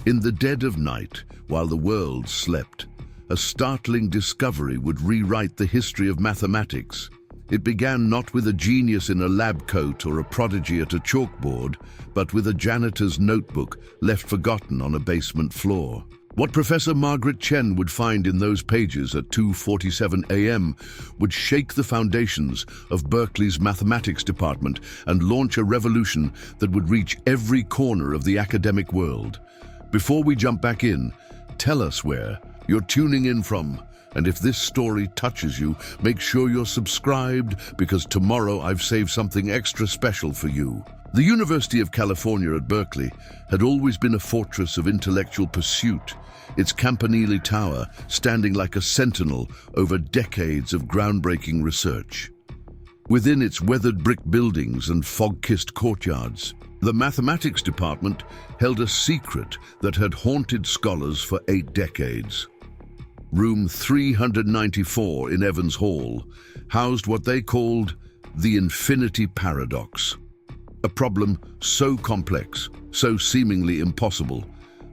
In the dead of night, while the world slept, a startling discovery would rewrite the history of mathematics. It began not with a genius in a lab coat or a prodigy at a chalkboard, but with a janitor's notebook left forgotten on a basement floor. What Professor Margaret Chen would find in those pages at 2:47 a.m. would shake the foundations of Berkeley's mathematics department and launch a revolution that would reach every corner of the academic world. Before we jump back in, tell us where you're tuning in from. And if this story touches you, make sure you're subscribed, because tomorrow I've saved something extra special for you. The University of California at Berkeley had always been a fortress of intellectual pursuit, its Campanile Tower standing like a sentinel over decades of groundbreaking research. Within its weathered brick buildings and fog-kissed courtyards, the mathematics department held a secret that had haunted scholars for 8 decades. Room 394 in Evans Hall housed what they called the infinity paradox, a problem so complex, so seemingly impossible,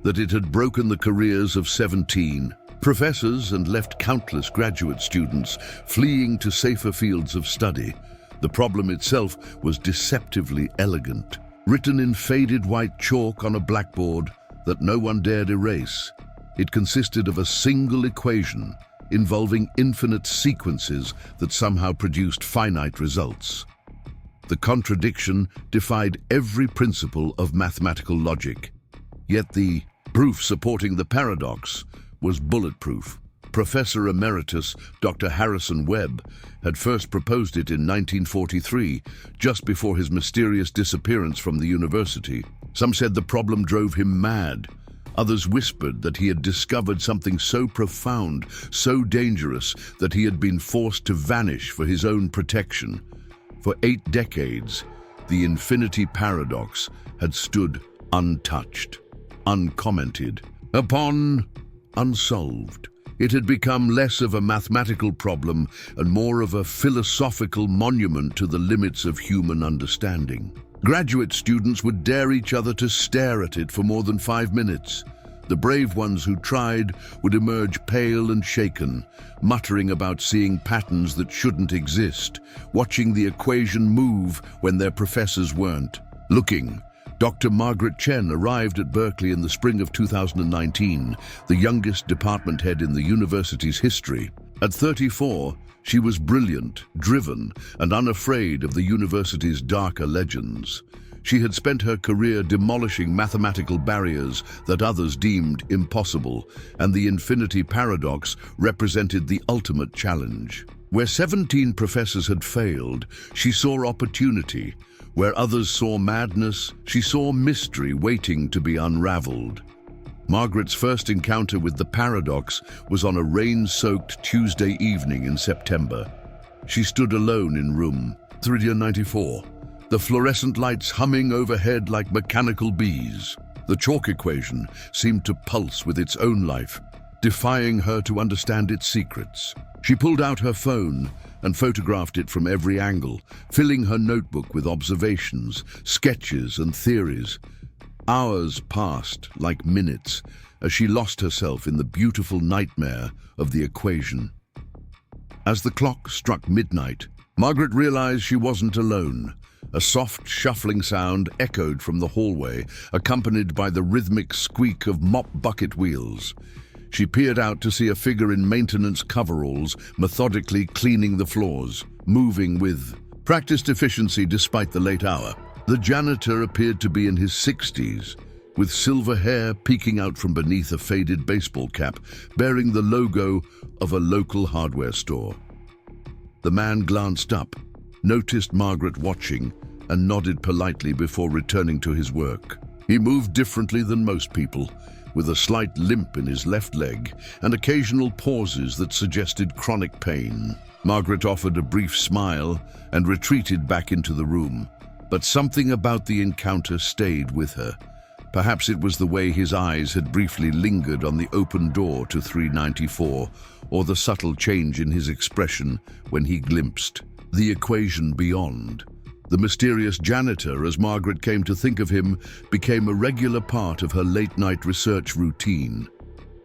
that it had broken the careers of 17 professors and left countless graduate students fleeing to safer fields of study. The problem itself was deceptively elegant, written in faded white chalk on a blackboard that no one dared erase. It consisted of a single equation involving infinite sequences that somehow produced finite results. The contradiction defied every principle of mathematical logic. Yet the proof supporting the paradox was bulletproof. Professor Emeritus Dr. Harrison Webb had first proposed it in 1943, just before his mysterious disappearance from the university. Some said the problem drove him mad. Others whispered that he had discovered something so profound, so dangerous, that he had been forced to vanish for his own protection. For 8 decades, the infinity paradox had stood untouched, uncommented upon, unsolved. It had become less of a mathematical problem and more of a philosophical monument to the limits of human understanding. Graduate students would dare each other to stare at it for more than 5 minutes. The brave ones who tried would emerge pale and shaken, muttering about seeing patterns that shouldn't exist, watching the equation move when their professors weren't looking. Dr. Margaret Chen arrived at Berkeley in the spring of 2019, the youngest department head in the university's history. At 34, she was brilliant, driven, and unafraid of the university's darker legends. She had spent her career demolishing mathematical barriers that others deemed impossible, and the infinity paradox represented the ultimate challenge. Where 17 professors had failed, she saw opportunity. Where others saw madness, she saw mystery waiting to be unraveled. Margaret's first encounter with the paradox was on a rain-soaked Tuesday evening in September. She stood alone in room 394, the fluorescent lights humming overhead like mechanical bees. The chalk equation seemed to pulse with its own life, defying her to understand its secrets. She pulled out her phone and photographed it from every angle, filling her notebook with observations, sketches, and theories. Hours passed like minutes as she lost herself in the beautiful nightmare of the equation. As the clock struck midnight, Margaret realized she wasn't alone. A soft, shuffling sound echoed from the hallway, accompanied by the rhythmic squeak of mop bucket wheels. She peered out to see a figure in maintenance coveralls methodically cleaning the floors, moving with practiced efficiency despite the late hour. The janitor appeared to be in his 60s, with silver hair peeking out from beneath a faded baseball cap, bearing the logo of a local hardware store. The man glanced up, noticed Margaret watching, and nodded politely before returning to his work. He moved differently than most people, with a slight limp in his left leg and occasional pauses that suggested chronic pain. Margaret offered a brief smile and retreated back into the room. But something about the encounter stayed with her. Perhaps it was the way his eyes had briefly lingered on the open door to 394, or the subtle change in his expression when he glimpsed the equation beyond. The mysterious janitor, as Margaret came to think of him, became a regular part of her late-night research routine.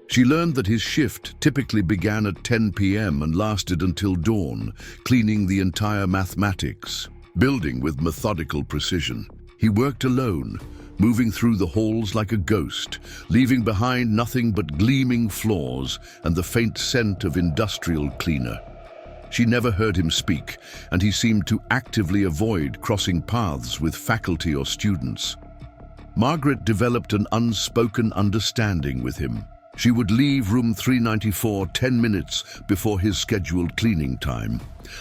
She learned that his shift typically began at 10 p.m. and lasted until dawn, cleaning the entire mathematics building with methodical precision. He worked alone, moving through the halls like a ghost, leaving behind nothing but gleaming floors and the faint scent of industrial cleaner. She never heard him speak, and he seemed to actively avoid crossing paths with faculty or students. Margaret developed an unspoken understanding with him. She would leave room 394 10 minutes before his scheduled cleaning time,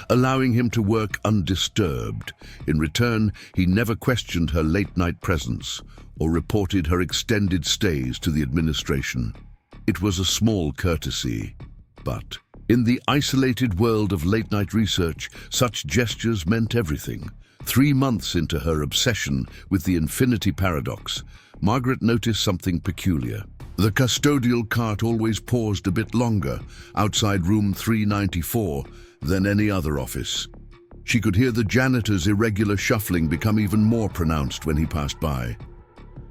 allowing him to work undisturbed. In return, he never questioned her late-night presence or reported her extended stays to the administration. It was a small courtesy, but in the isolated world of late-night research, such gestures meant everything. 3 months into her obsession with the infinity paradox, Margaret noticed something peculiar. The custodial cart always paused a bit longer outside room 394 than any other office. She could hear the janitor's irregular shuffling become even more pronounced when he passed by.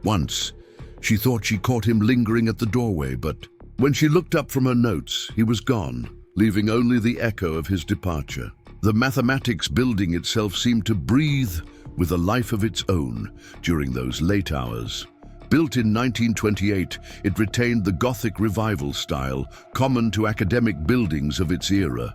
Once, she thought she caught him lingering at the doorway, but when she looked up from her notes, he was gone, leaving only the echo of his departure. The mathematics building itself seemed to breathe with a life of its own during those late hours. Built in 1928, it retained the Gothic Revival style, common to academic buildings of its era.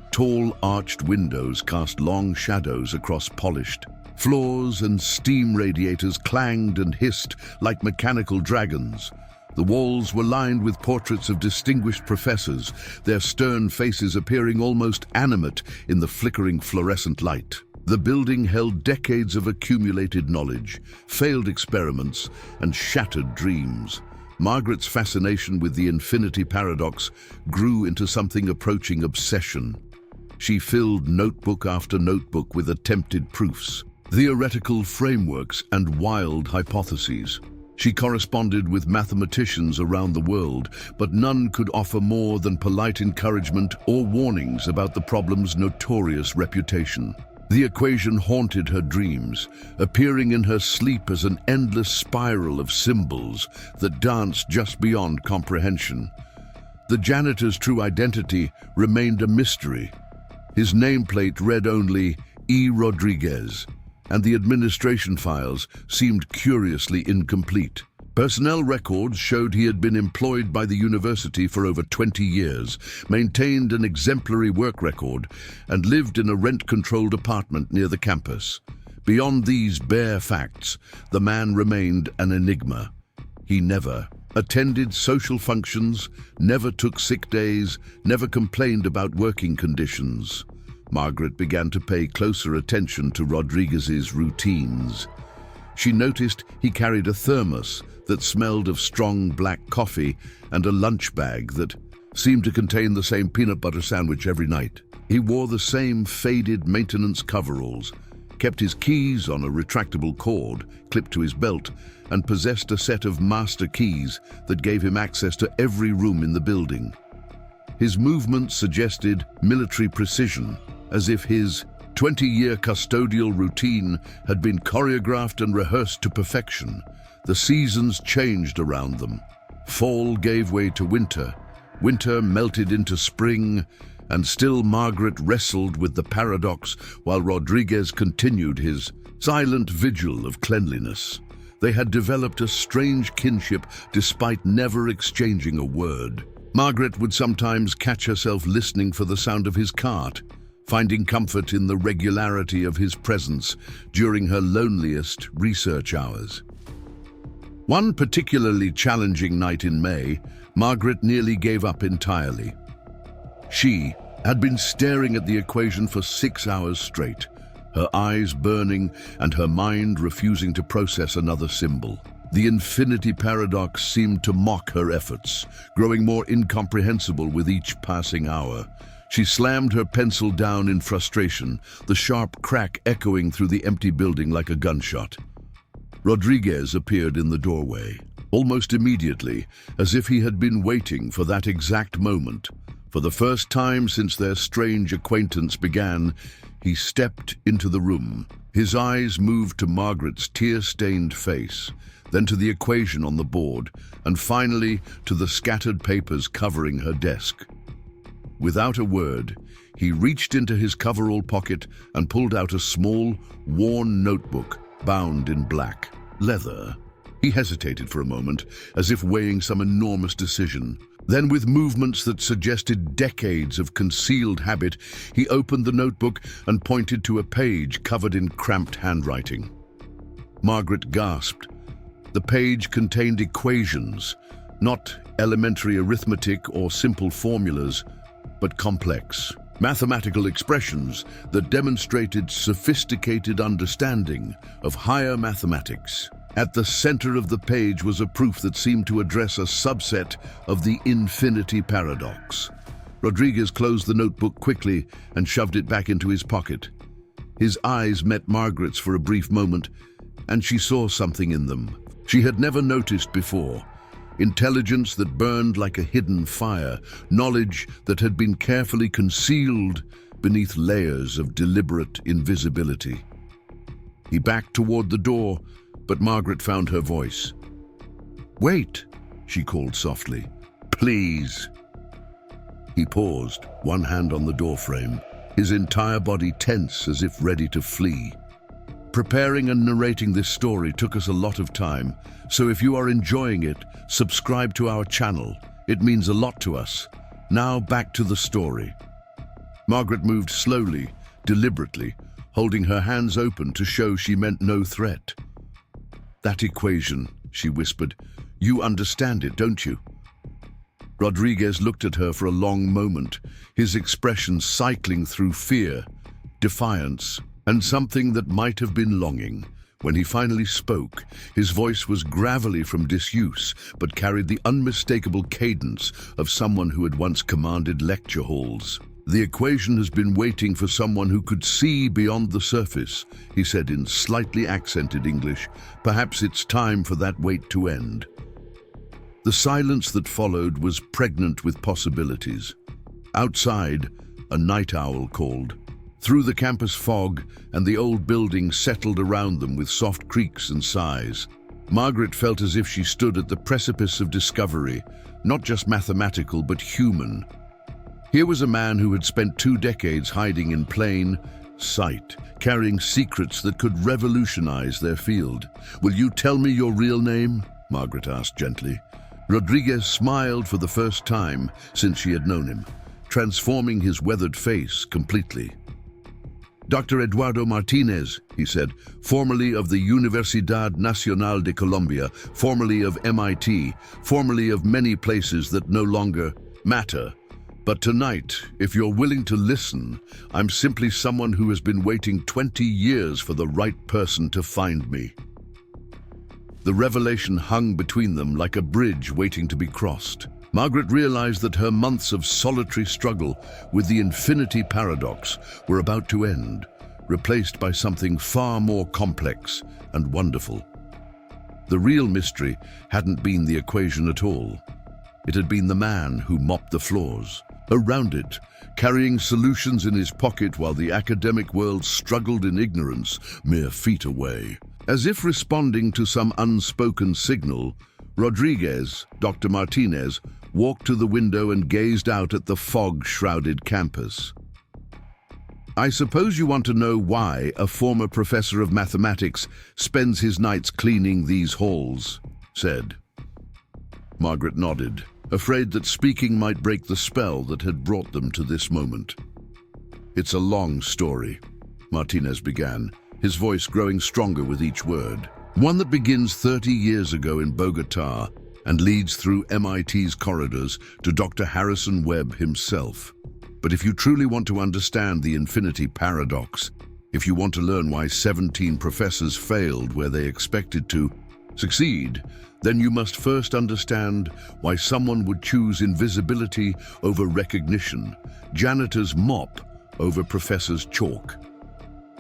Tall, arched windows cast long shadows across polished floors, and steam radiators clanged and hissed like mechanical dragons. The walls were lined with portraits of distinguished professors, their stern faces appearing almost animate in the flickering fluorescent light. The building held decades of accumulated knowledge, failed experiments, and shattered dreams. Margaret's fascination with the infinity paradox grew into something approaching obsession. She filled notebook after notebook with attempted proofs, theoretical frameworks, and wild hypotheses. She corresponded with mathematicians around the world, but none could offer more than polite encouragement or warnings about the problem's notorious reputation. The equation haunted her dreams, appearing in her sleep as an endless spiral of symbols that danced just beyond comprehension. The janitor's true identity remained a mystery. His nameplate read only E. Rodriguez, and the administration files seemed curiously incomplete. Personnel records showed he had been employed by the university for over 20 years, maintained an exemplary work record, and lived in a rent-controlled apartment near the campus. Beyond these bare facts, the man remained an enigma. He never attended social functions, never took sick days, never complained about working conditions. Margaret began to pay closer attention to Rodriguez's routines. She noticed he carried a thermos that smelled of strong black coffee and a lunch bag that seemed to contain the same peanut butter sandwich every night. He wore the same faded maintenance coveralls, kept his keys on a retractable cord clipped to his belt, and possessed a set of master keys that gave him access to every room in the building. His movements suggested military precision, as if his 20-year custodial routine had been choreographed and rehearsed to perfection. The seasons changed around them. Fall gave way to winter, winter melted into spring, and still Margaret wrestled with the paradox while Rodriguez continued his silent vigil of cleanliness. They had developed a strange kinship despite never exchanging a word. Margaret would sometimes catch herself listening for the sound of his cart, finding comfort in the regularity of his presence during her loneliest research hours. One particularly challenging night in May, Margaret nearly gave up entirely. She had been staring at the equation for 6 hours straight, her eyes burning and her mind refusing to process another symbol. The infinity paradox seemed to mock her efforts, growing more incomprehensible with each passing hour. She slammed her pencil down in frustration, the sharp crack echoing through the empty building like a gunshot. Rodriguez appeared in the doorway, almost immediately, as if he had been waiting for that exact moment. For the first time since their strange acquaintance began, he stepped into the room. His eyes moved to Margaret's tear-stained face, then to the equation on the board, and finally to the scattered papers covering her desk. Without a word, he reached into his coverall pocket and pulled out a small, worn notebook bound in black leather. He hesitated for a moment, as if weighing some enormous decision. Then, with movements that suggested decades of concealed habit, he opened the notebook and pointed to a page covered in cramped handwriting. Margaret gasped. The page contained equations, not elementary arithmetic or simple formulas, but complex, mathematical expressions that demonstrated sophisticated understanding of higher mathematics. At the center of the page was a proof that seemed to address a subset of the infinity paradox. Rodriguez closed the notebook quickly and shoved it back into his pocket. His eyes met Margaret's for a brief moment, and she saw something in them she had never noticed before. Intelligence that burned like a hidden fire, knowledge that had been carefully concealed beneath layers of deliberate invisibility. He backed toward the door, but Margaret found her voice. "Wait," she called softly. "Please." He paused, one hand on the doorframe, his entire body tense as if ready to flee. Preparing and narrating this story took us a lot of time, so if you are enjoying it, subscribe to our channel. It means a lot to us. Now back to the story. Margaret moved slowly, deliberately, holding her hands open to show she meant no threat. "That equation," she whispered. "You understand it, don't you?" Rodriguez looked at her for a long moment, his expression cycling through fear, defiance, and something that might have been longing. When he finally spoke, his voice was gravelly from disuse, but carried the unmistakable cadence of someone who had once commanded lecture halls. "The equation has been waiting for someone who could see beyond the surface," he said in slightly accented English. "Perhaps it's time for that wait to end." The silence that followed was pregnant with possibilities. Outside, a night owl called. Through the campus fog, and the old building settled around them with soft creaks and sighs. Margaret felt as if she stood at the precipice of discovery, not just mathematical but human. Here was a man who had spent 2 decades hiding in plain sight, carrying secrets that could revolutionize their field. "Will you tell me your real name?" Margaret asked gently. Rodriguez smiled for the first time since she had known him, transforming his weathered face completely. "Dr. Eduardo Martinez," he said, "formerly of the Universidad Nacional de Colombia, formerly of MIT, formerly of many places that no longer matter. But tonight, if you're willing to listen, I'm simply someone who has been waiting 20 years for the right person to find me." The revelation hung between them like a bridge waiting to be crossed. Margaret realized that her months of solitary struggle with the infinity paradox were about to end, replaced by something far more complex and wonderful. The real mystery hadn't been the equation at all. It had been the man who mopped the floors. Around it, carrying solutions in his pocket while the academic world struggled in ignorance mere feet away. As if responding to some unspoken signal, Rodriguez, Dr. Martinez, walked to the window and gazed out at the fog-shrouded campus. "I suppose you want to know why a former professor of mathematics spends his nights cleaning these halls," said. Margaret nodded, afraid that speaking might break the spell that had brought them to this moment. "It's a long story," Martinez began, his voice growing stronger with each word. "One that begins 30 years ago in Bogota and leads through MIT's corridors to Dr. Harrison Webb himself. But if you truly want to understand the infinity paradox, if you want to learn why 17 professors failed where they expected to succeed, then you must first understand why someone would choose invisibility over recognition, janitor's mop over professor's chalk.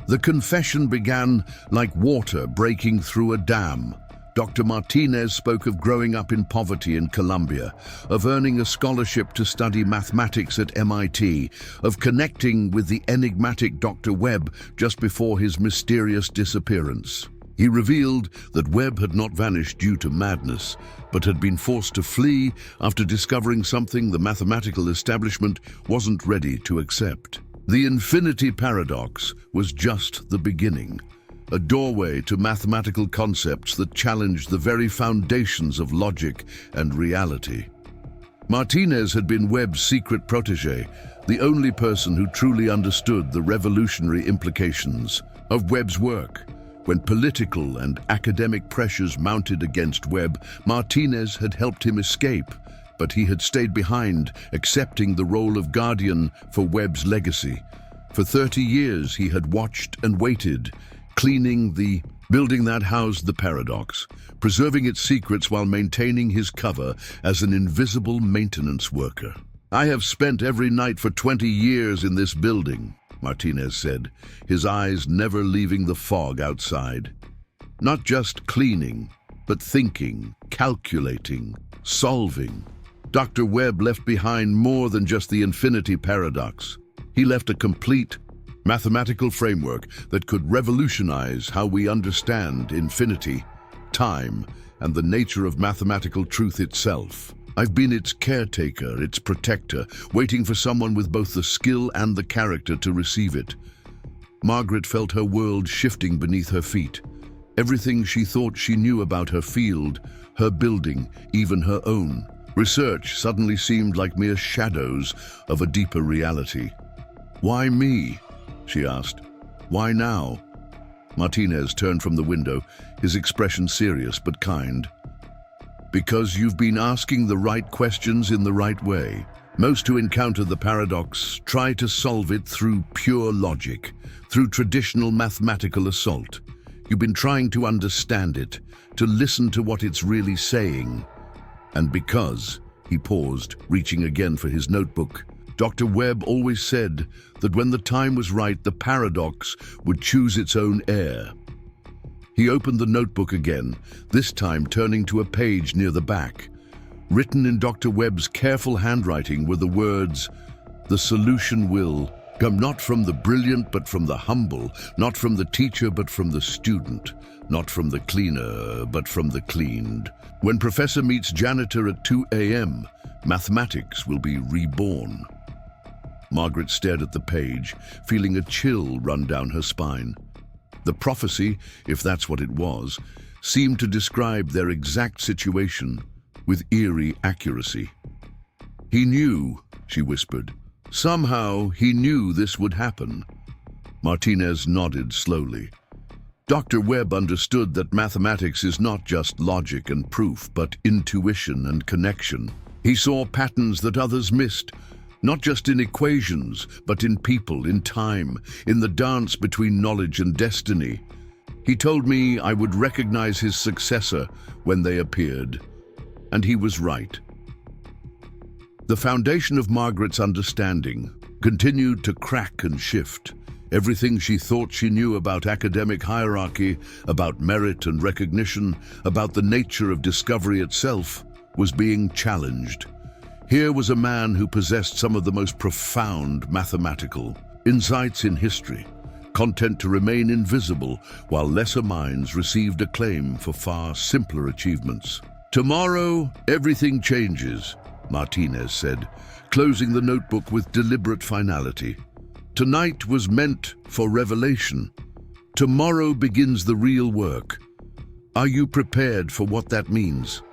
The confession began like water breaking through a dam. Dr. Martinez spoke of growing up in poverty in Colombia, of earning a scholarship to study mathematics at MIT, of connecting with the enigmatic Dr. Webb just before his mysterious disappearance. He revealed that Webb had not vanished due to madness, but had been forced to flee after discovering something the mathematical establishment wasn't ready to accept. The infinity paradox was just the beginning, a doorway to mathematical concepts that challenged the very foundations of logic and reality. Martinez had been Webb's secret protege, the only person who truly understood the revolutionary implications of Webb's work. When political and academic pressures mounted against Webb, Martinez had helped him escape, but he had stayed behind, accepting the role of guardian for Webb's legacy. For 30 years he had watched and waited, cleaning the building that housed the paradox, preserving its secrets while maintaining his cover as an invisible maintenance worker. "I have spent every night for 20 years in this building," Martinez said, his eyes never leaving the fog outside. Not just cleaning, but thinking, calculating, solving. Dr. Webb left behind more than just the infinity paradox. He left a complete mathematical framework that could revolutionize how we understand infinity, time, and the nature of mathematical truth itself. I've been its caretaker, its protector, waiting for someone with both the skill and the character to receive it. Margaret felt her world shifting beneath her feet. Everything she thought she knew about her field, her building, even her own research suddenly seemed like mere shadows of a deeper reality. "Why me?" she asked. "Why now?" Martinez turned from the window, his expression serious but kind. "Because you've been asking the right questions in the right way. Most who encounter the paradox try to solve it through pure logic, through traditional mathematical assault. You've been trying to understand it, to listen to what it's really saying. And because," he paused, reaching again for his notebook, "Dr. Webb always said that when the time was right, the paradox would choose its own heir." He opened the notebook again, this time turning to a page near the back. Written in Dr. Webb's careful handwriting were the words, "The solution will come not from the brilliant but from the humble, not from the teacher but from the student, not from the cleaner but from the cleaned. When Professor meets Janitor at 2 a.m., mathematics will be reborn." Margaret stared at the page, feeling a chill run down her spine. The prophecy, if that's what it was, seemed to describe their exact situation with eerie accuracy. "He knew," she whispered. "Somehow he knew this would happen." Martinez nodded slowly. Dr. Webb understood that mathematics is not just logic and proof, but intuition and connection. He saw patterns that others missed, not just in equations, but in people, in time, in the dance between knowledge and destiny. He told me I would recognize his successor when they appeared. And he was right. The foundation of Margaret's understanding continued to crack and shift. Everything she thought she knew about academic hierarchy, about merit and recognition, about the nature of discovery itself, was being challenged. Here was a man who possessed some of the most profound mathematical insights in history, content to remain invisible while lesser minds received acclaim for far simpler achievements. "Tomorrow, everything changes," Martinez said, closing the notebook with deliberate finality. "Tonight was meant for revelation. Tomorrow begins the real work. Are you prepared for what that means?"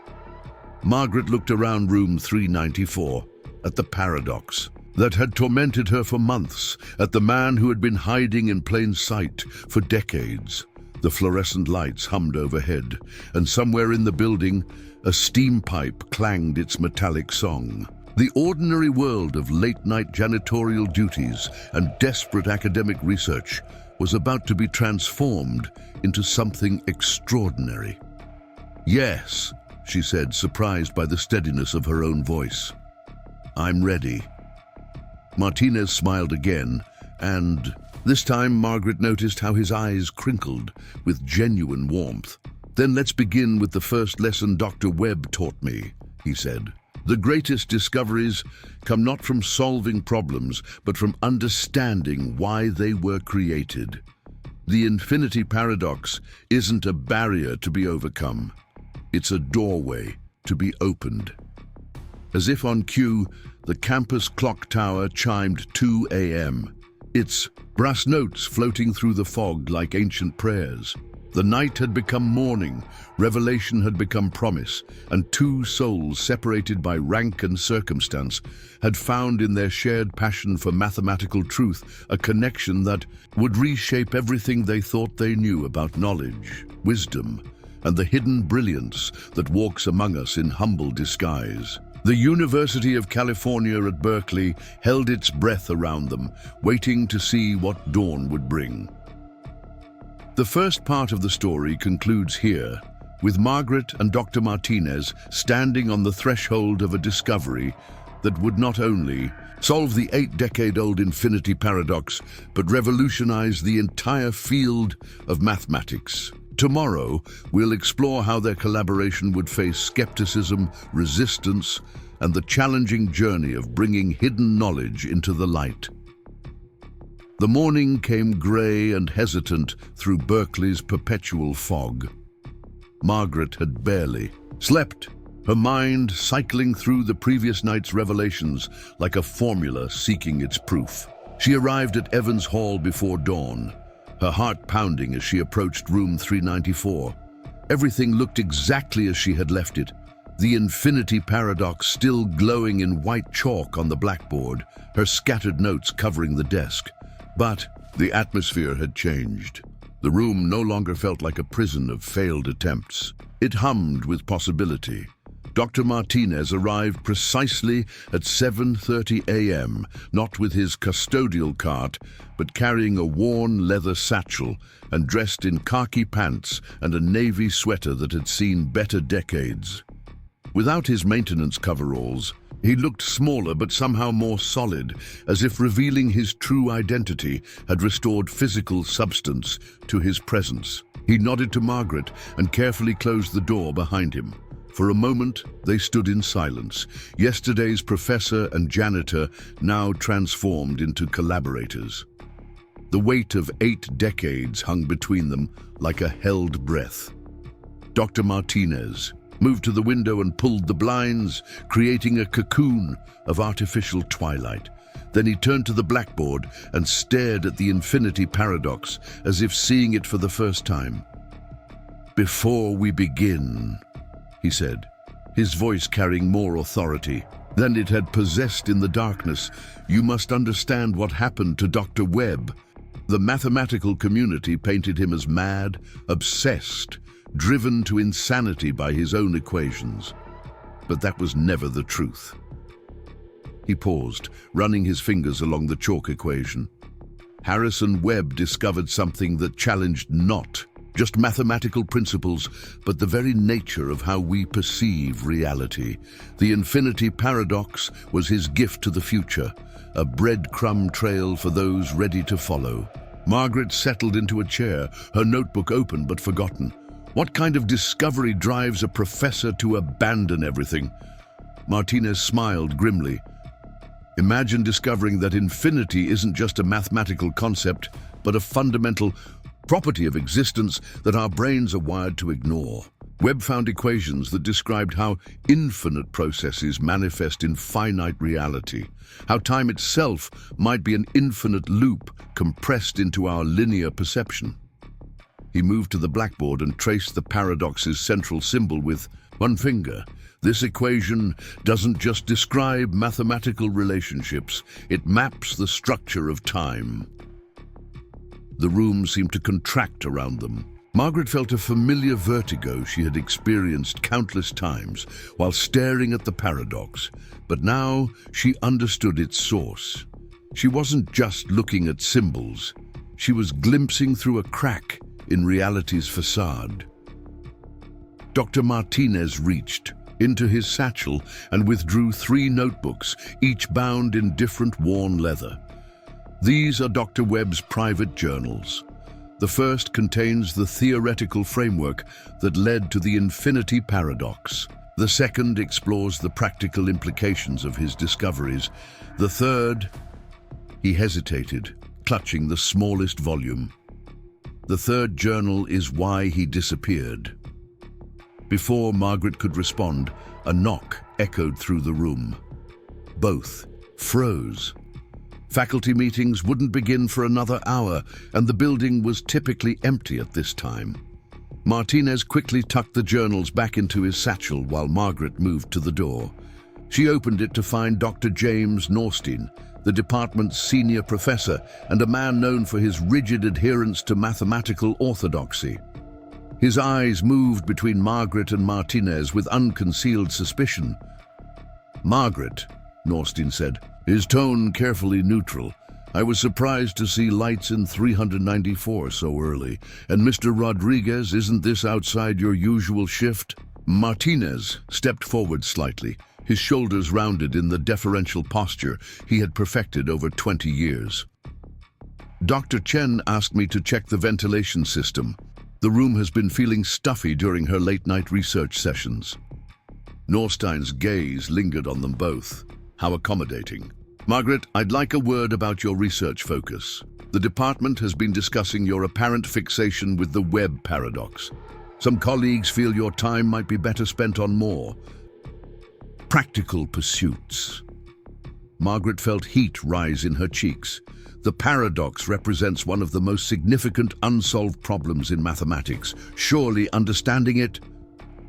Margaret looked around room 394, at the paradox that had tormented her for months, at the man who had been hiding in plain sight for decades. The fluorescent lights hummed overhead, and somewhere in the building, a steam pipe clanged its metallic song. The ordinary world of late-night janitorial duties and desperate academic research was about to be transformed into something extraordinary. "Yes," she said, surprised by the steadiness of her own voice. "I'm ready." Martinez smiled again, and this time Margaret noticed how his eyes crinkled with genuine warmth. "Then let's begin with the first lesson Dr. Webb taught me," he said. "The greatest discoveries come not from solving problems, but from understanding why they were created. The infinity paradox isn't a barrier to be overcome. It's a doorway to be opened." As if on cue, the campus clock tower chimed 2 a.m., its brass notes floating through the fog like ancient prayers. The night had become morning, revelation had become promise, and two souls separated by rank and circumstance had found in their shared passion for mathematical truth a connection that would reshape everything they thought they knew about knowledge, wisdom, and the hidden brilliance that walks among us in humble disguise. The University of California at Berkeley held its breath around them, waiting to see what dawn would bring. The first part of the story concludes here, with Margaret and Dr. Martinez standing on the threshold of a discovery that would not only solve the 8-decade-old infinity paradox, but revolutionize the entire field of mathematics. Tomorrow, we'll explore how their collaboration would face skepticism, resistance, and the challenging journey of bringing hidden knowledge into the light. The morning came grey and hesitant through Berkeley's perpetual fog. Margaret had barely slept, her mind cycling through the previous night's revelations like a formula seeking its proof. She arrived at Evans Hall before dawn, her heart pounding as she approached room 394. Everything looked exactly as she had left it, the infinity paradox still glowing in white chalk on the blackboard, her scattered notes covering the desk. But the atmosphere had changed. The room no longer felt like a prison of failed attempts. It hummed with possibility. Dr. Martinez arrived precisely at 7:30 a.m., not with his custodial cart, but carrying a worn leather satchel and dressed in khaki pants and a navy sweater that had seen better decades. Without his maintenance coveralls, he looked smaller but somehow more solid, as if revealing his true identity had restored physical substance to his presence. He nodded to Margaret and carefully closed the door behind him. For a moment, they stood in silence, yesterday's professor and janitor now transformed into collaborators. The weight of 8 decades hung between them like a held breath. Dr. Martinez moved to the window and pulled the blinds, creating a cocoon of artificial twilight. Then he turned to the blackboard and stared at the infinity paradox, as if seeing it for the first time. "Before we begin," he said, his voice carrying more authority than it had possessed in the darkness, "you must understand what happened to Dr. Webb." The mathematical community painted him as mad, obsessed, driven to insanity by his own equations. But that was never the truth. He paused, running his fingers along the chalk equation. Harrison Webb discovered something that challenged not just mathematical principles, but the very nature of how we perceive reality. The infinity paradox was his gift to the future, a breadcrumb trail for those ready to follow. Margaret settled into a chair, her notebook open but forgotten. What kind of discovery drives a professor to abandon everything? Martinez smiled grimly. Imagine discovering that infinity isn't just a mathematical concept, but a fundamental property of existence that our brains are wired to ignore. Webb found equations that described how infinite processes manifest in finite reality, how time itself might be an infinite loop compressed into our linear perception. He moved to the blackboard and traced the paradox's central symbol with one finger. This equation doesn't just describe mathematical relationships, it maps the structure of time. The room seemed to contract around them. Margaret felt a familiar vertigo she had experienced countless times while staring at the paradox, but now she understood its source. She wasn't just looking at symbols, she was glimpsing through a crack in reality's facade. Dr. Martinez reached into his satchel and withdrew 3 notebooks, each bound in different worn leather. These are Dr. Webb's private journals. The first contains the theoretical framework that led to the infinity paradox. The second explores the practical implications of his discoveries. The third... He hesitated, clutching the smallest volume. The third journal is why he disappeared. Before Margaret could respond, a knock echoed through the room. Both froze. Faculty meetings wouldn't begin for another hour, and the building was typically empty at this time. Martinez quickly tucked the journals back into his satchel while Margaret moved to the door. She opened it to find Dr. James Norstein, the department's senior professor and a man known for his rigid adherence to mathematical orthodoxy. His eyes moved between Margaret and Martinez with unconcealed suspicion. "Margaret," Norstein said, his tone carefully neutral. "I was surprised to see lights in 394 so early. And Mr. Rodriguez, isn't this outside your usual shift?" Martinez stepped forward slightly, his shoulders rounded in the deferential posture he had perfected over 20 years. "Dr. Chen asked me to check the ventilation system. The room has been feeling stuffy during her late-night research sessions." Norstein's gaze lingered on them both. How accommodating. "Margaret, I'd like a word about your research focus. The department has been discussing your apparent fixation with the Webb paradox. Some colleagues feel your time might be better spent on more practical pursuits." Margaret felt heat rise in her cheeks. The paradox represents one of the most significant unsolved problems in mathematics. Surely understanding it...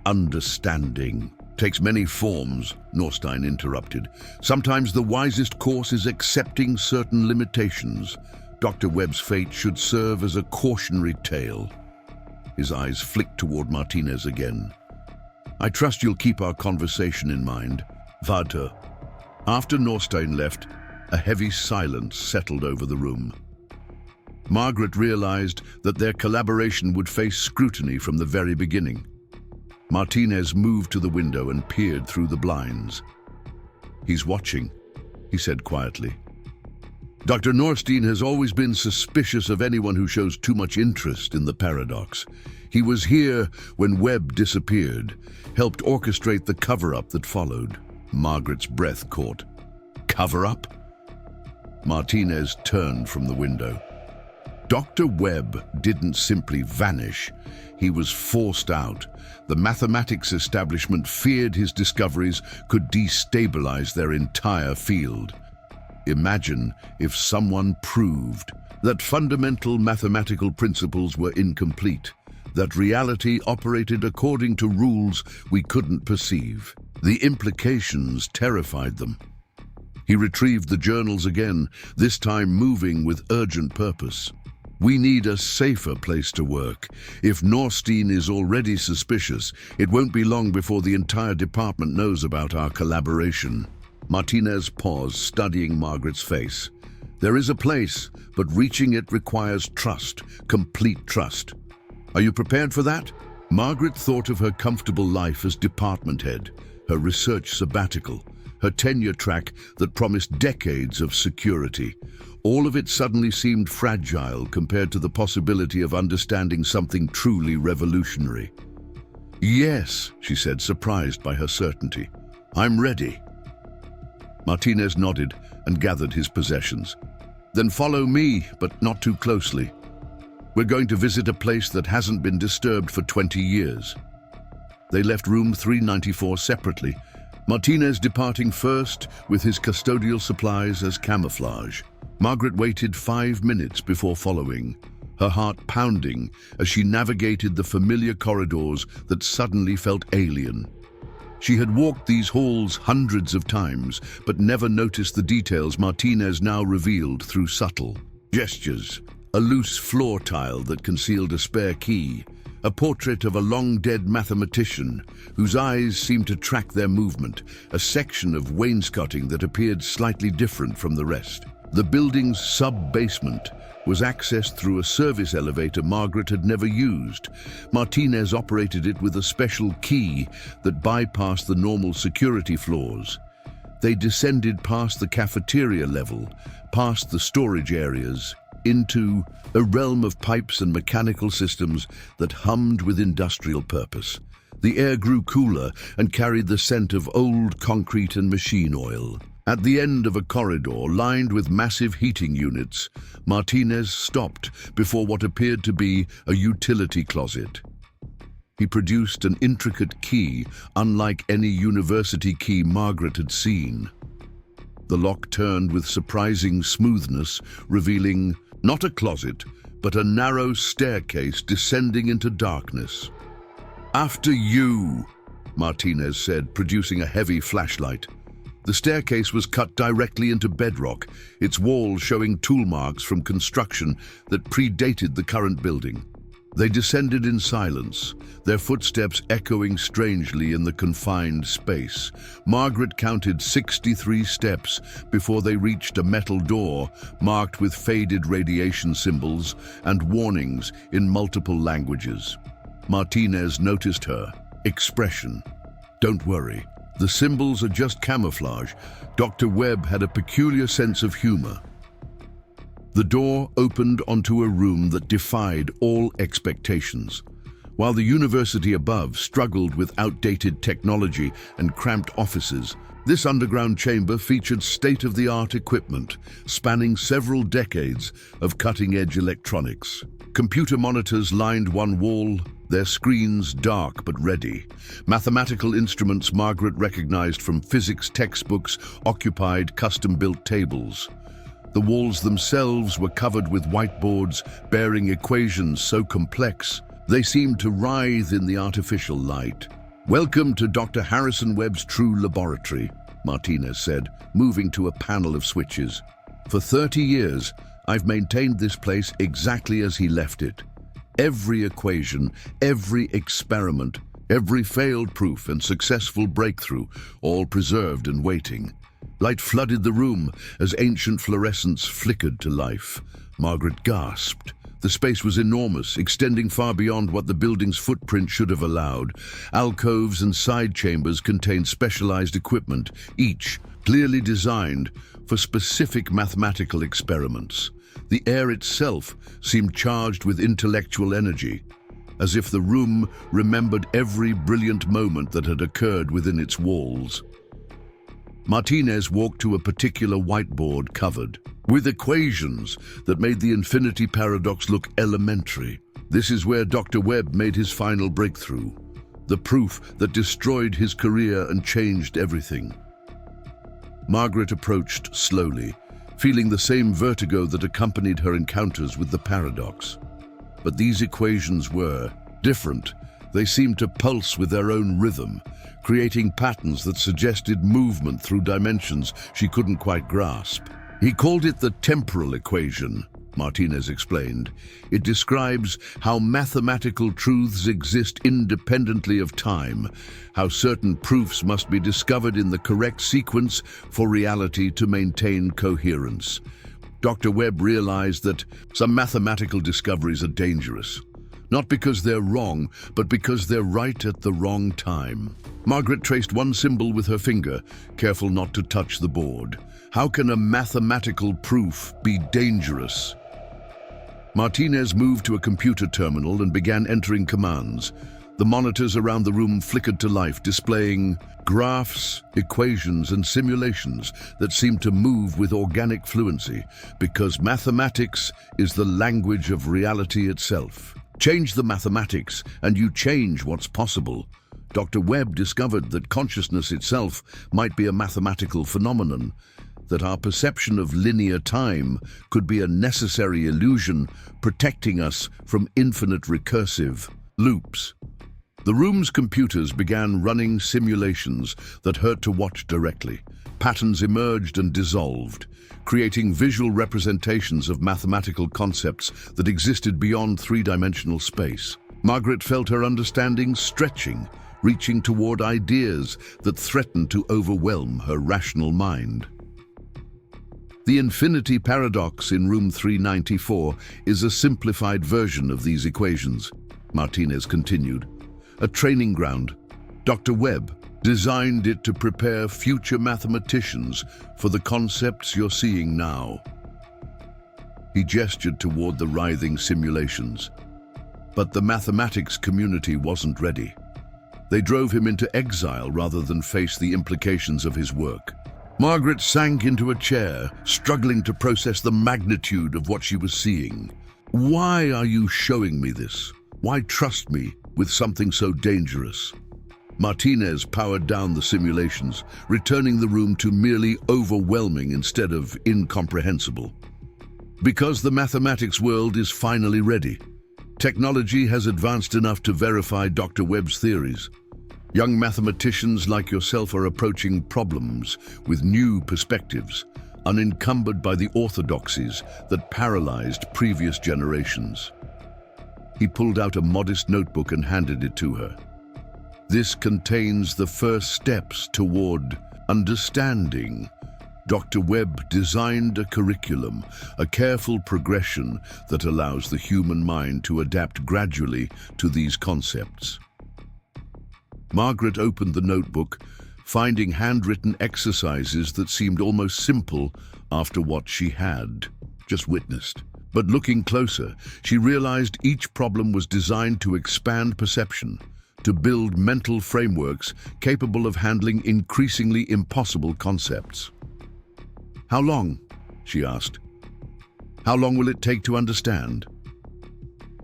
"Understanding takes many forms," Norstein interrupted. "Sometimes the wisest course is accepting certain limitations. Dr. Webb's fate should serve as a cautionary tale." His eyes flicked toward Martinez again. "I trust you'll keep our conversation in mind. Warte." After Norstein left, a heavy silence settled over the room. Margaret realized that their collaboration would face scrutiny from the very beginning. Martinez moved to the window and peered through the blinds. "He's watching," he said quietly. "Dr. Norstein has always been suspicious of anyone who shows too much interest in the paradox. He was here when Webb disappeared, helped orchestrate the cover-up that followed." Margaret's breath caught. "Cover-up?" Martinez turned from the window. Dr. Webb didn't simply vanish. He was forced out. The mathematics establishment feared his discoveries could destabilize their entire field. Imagine if someone proved that fundamental mathematical principles were incomplete, that reality operated according to rules we couldn't perceive. The implications terrified them. He retrieved the journals again, this time moving with urgent purpose. "We need a safer place to work. If Norstein is already suspicious, it won't be long before the entire department knows about our collaboration." Martinez paused, studying Margaret's face. "There is a place, but reaching it requires trust, complete trust. Are you prepared for that?" Margaret thought of her comfortable life as department head, her research sabbatical, her tenure track that promised decades of security. All of it suddenly seemed fragile compared to the possibility of understanding something truly revolutionary. "Yes," she said, surprised by her certainty. "I'm ready." Martinez nodded and gathered his possessions. "Then follow me, but not too closely. We're going to visit a place that hasn't been disturbed for 20 years." They left room 394 separately, Martinez departing first with his custodial supplies as camouflage. Margaret waited 5 minutes before following, her heart pounding as she navigated the familiar corridors that suddenly felt alien. She had walked these halls hundreds of times, but never noticed the details Martinez now revealed through subtle gestures. A loose floor tile that concealed a spare key, a portrait of a long-dead mathematician whose eyes seemed to track their movement, a section of wainscoting that appeared slightly different from the rest. The building's sub-basement was accessed through a service elevator Margaret had never used. Martinez operated it with a special key that bypassed the normal security floors. They descended past the cafeteria level, past the storage areas, into a realm of pipes and mechanical systems that hummed with industrial purpose. The air grew cooler and carried the scent of old concrete and machine oil. At the end of a corridor lined with massive heating units, Martinez stopped before what appeared to be a utility closet. He produced an intricate key, unlike any university key Margaret had seen. The lock turned with surprising smoothness, revealing not a closet, but a narrow staircase descending into darkness. "After you," Martinez said, producing a heavy flashlight. The staircase was cut directly into bedrock, its walls showing tool marks from construction that predated the current building. They descended in silence, their footsteps echoing strangely in the confined space. Margaret counted 63 steps before they reached a metal door marked with faded radiation symbols and warnings in multiple languages. Martinez noticed her expression. "Don't worry. The symbols are just camouflage." Dr. Webb had a peculiar sense of humor. The door opened onto a room that defied all expectations. While the university above struggled with outdated technology and cramped offices, this underground chamber featured state-of-the-art equipment spanning several decades of cutting-edge electronics. Computer monitors lined one wall, their screens dark but ready. Mathematical instruments Margaret recognized from physics textbooks occupied custom-built tables. The walls themselves were covered with whiteboards bearing equations so complex they seemed to writhe in the artificial light. "Welcome to Dr. Harrison Webb's true laboratory," Martinez said, moving to a panel of switches. "For 30 years, I've maintained this place exactly as he left it. Every equation, every experiment, every failed proof and successful breakthrough, all preserved and waiting." Light flooded the room as ancient fluorescence flickered to life. Margaret gasped. The space was enormous, extending far beyond what the building's footprint should have allowed. Alcoves and side chambers contained specialized equipment, each clearly designed for specific mathematical experiments. The air itself seemed charged with intellectual energy, as if the room remembered every brilliant moment that had occurred within its walls. Martinez walked to a particular whiteboard covered with equations that made the infinity paradox look elementary. This is where Dr. Webb made his final breakthrough, the proof that destroyed his career and changed everything. Margaret approached slowly, feeling the same vertigo that accompanied her encounters with the paradox. But these equations were different. They seemed to pulse with their own rhythm, creating patterns that suggested movement through dimensions she couldn't quite grasp. "He called it the temporal equation," Martinez explained. "It describes how mathematical truths exist independently of time, how certain proofs must be discovered in the correct sequence for reality to maintain coherence." Dr. Webb realized that some mathematical discoveries are dangerous, not because they're wrong, but because they're right at the wrong time. Margaret traced one symbol with her finger, careful not to touch the board. How can a mathematical proof be dangerous? Martinez moved to a computer terminal and began entering commands. The monitors around the room flickered to life, displaying graphs, equations, and simulations that seemed to move with organic fluency, because mathematics is the language of reality itself. Change the mathematics, and you change what's possible. Dr. Webb discovered that consciousness itself might be a mathematical phenomenon, that our perception of linear time could be a necessary illusion protecting us from infinite recursive loops. The room's computers began running simulations that hurt to watch directly. Patterns emerged and dissolved, creating visual representations of mathematical concepts that existed beyond three-dimensional space. Margaret felt her understanding stretching, reaching toward ideas that threatened to overwhelm her rational mind. The infinity paradox in room 394 is a simplified version of these equations, Martinez continued. A training ground. Dr. Webb designed it to prepare future mathematicians for the concepts you're seeing now. He gestured toward the writhing simulations. But the mathematics community wasn't ready. They drove him into exile rather than face the implications of his work. Margaret sank into a chair, struggling to process the magnitude of what she was seeing. Why are you showing me this? Why trust me with something so dangerous? Martinez powered down the simulations, returning the room to merely overwhelming instead of incomprehensible. Because the mathematics world is finally ready. Technology has advanced enough to verify Dr. Webb's theories. Young mathematicians like yourself are approaching problems with new perspectives, unencumbered by the orthodoxies that paralyzed previous generations. He pulled out a modest notebook and handed it to her. This contains the first steps toward understanding. Dr. Webb designed a curriculum, a careful progression that allows the human mind to adapt gradually to these concepts. Margaret opened the notebook, finding handwritten exercises that seemed almost simple after what she had just witnessed. But looking closer, she realized each problem was designed to expand perception, to build mental frameworks capable of handling increasingly impossible concepts. "How long?" she asked. "How long will it take to understand?"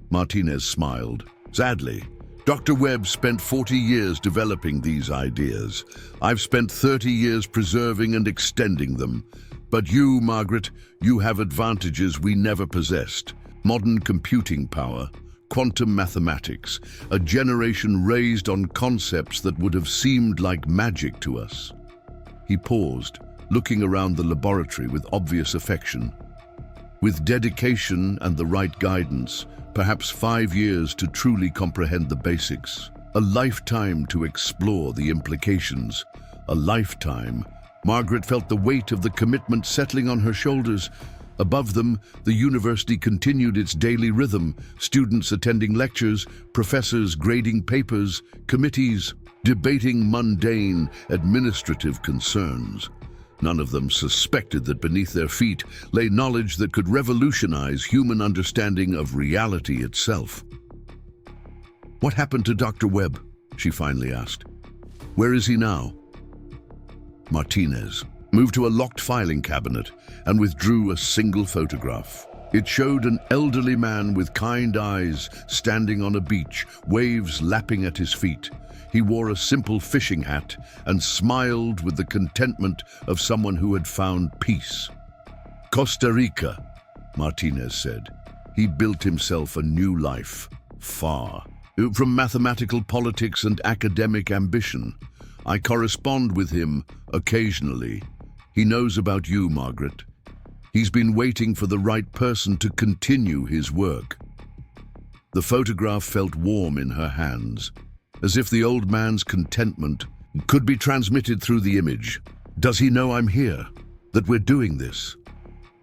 Martinez smiled. "Sadly, Dr. Webb spent 40 years developing these ideas. I've spent 30 years preserving and extending them. But you, Margaret, you have advantages we never possessed. Modern computing power, quantum mathematics, a generation raised on concepts that would have seemed like magic to us." He paused, looking around the laboratory with obvious affection. "With dedication and the right guidance, perhaps 5 years to truly comprehend the basics. A lifetime to explore the implications. A lifetime." Margaret felt the weight of the commitment settling on her shoulders. Above them, the university continued its daily rhythm, students attending lectures, professors grading papers, committees debating mundane administrative concerns. None of them suspected that beneath their feet lay knowledge that could revolutionize human understanding of reality itself. "What happened to Dr. Webb?" she finally asked. "Where is he now?" Martinez moved to a locked filing cabinet and withdrew a single photograph. It showed an elderly man with kind eyes standing on a beach, waves lapping at his feet. He wore a simple fishing hat and smiled with the contentment of someone who had found peace. "Costa Rica," Martinez said. He built himself a new life, far from mathematical politics and academic ambition. I correspond with him occasionally. He knows about you, Margaret. He's been waiting for the right person to continue his work. The photograph felt warm in her hands, as if the old man's contentment could be transmitted through the image. "Does he know I'm here? That we're doing this?"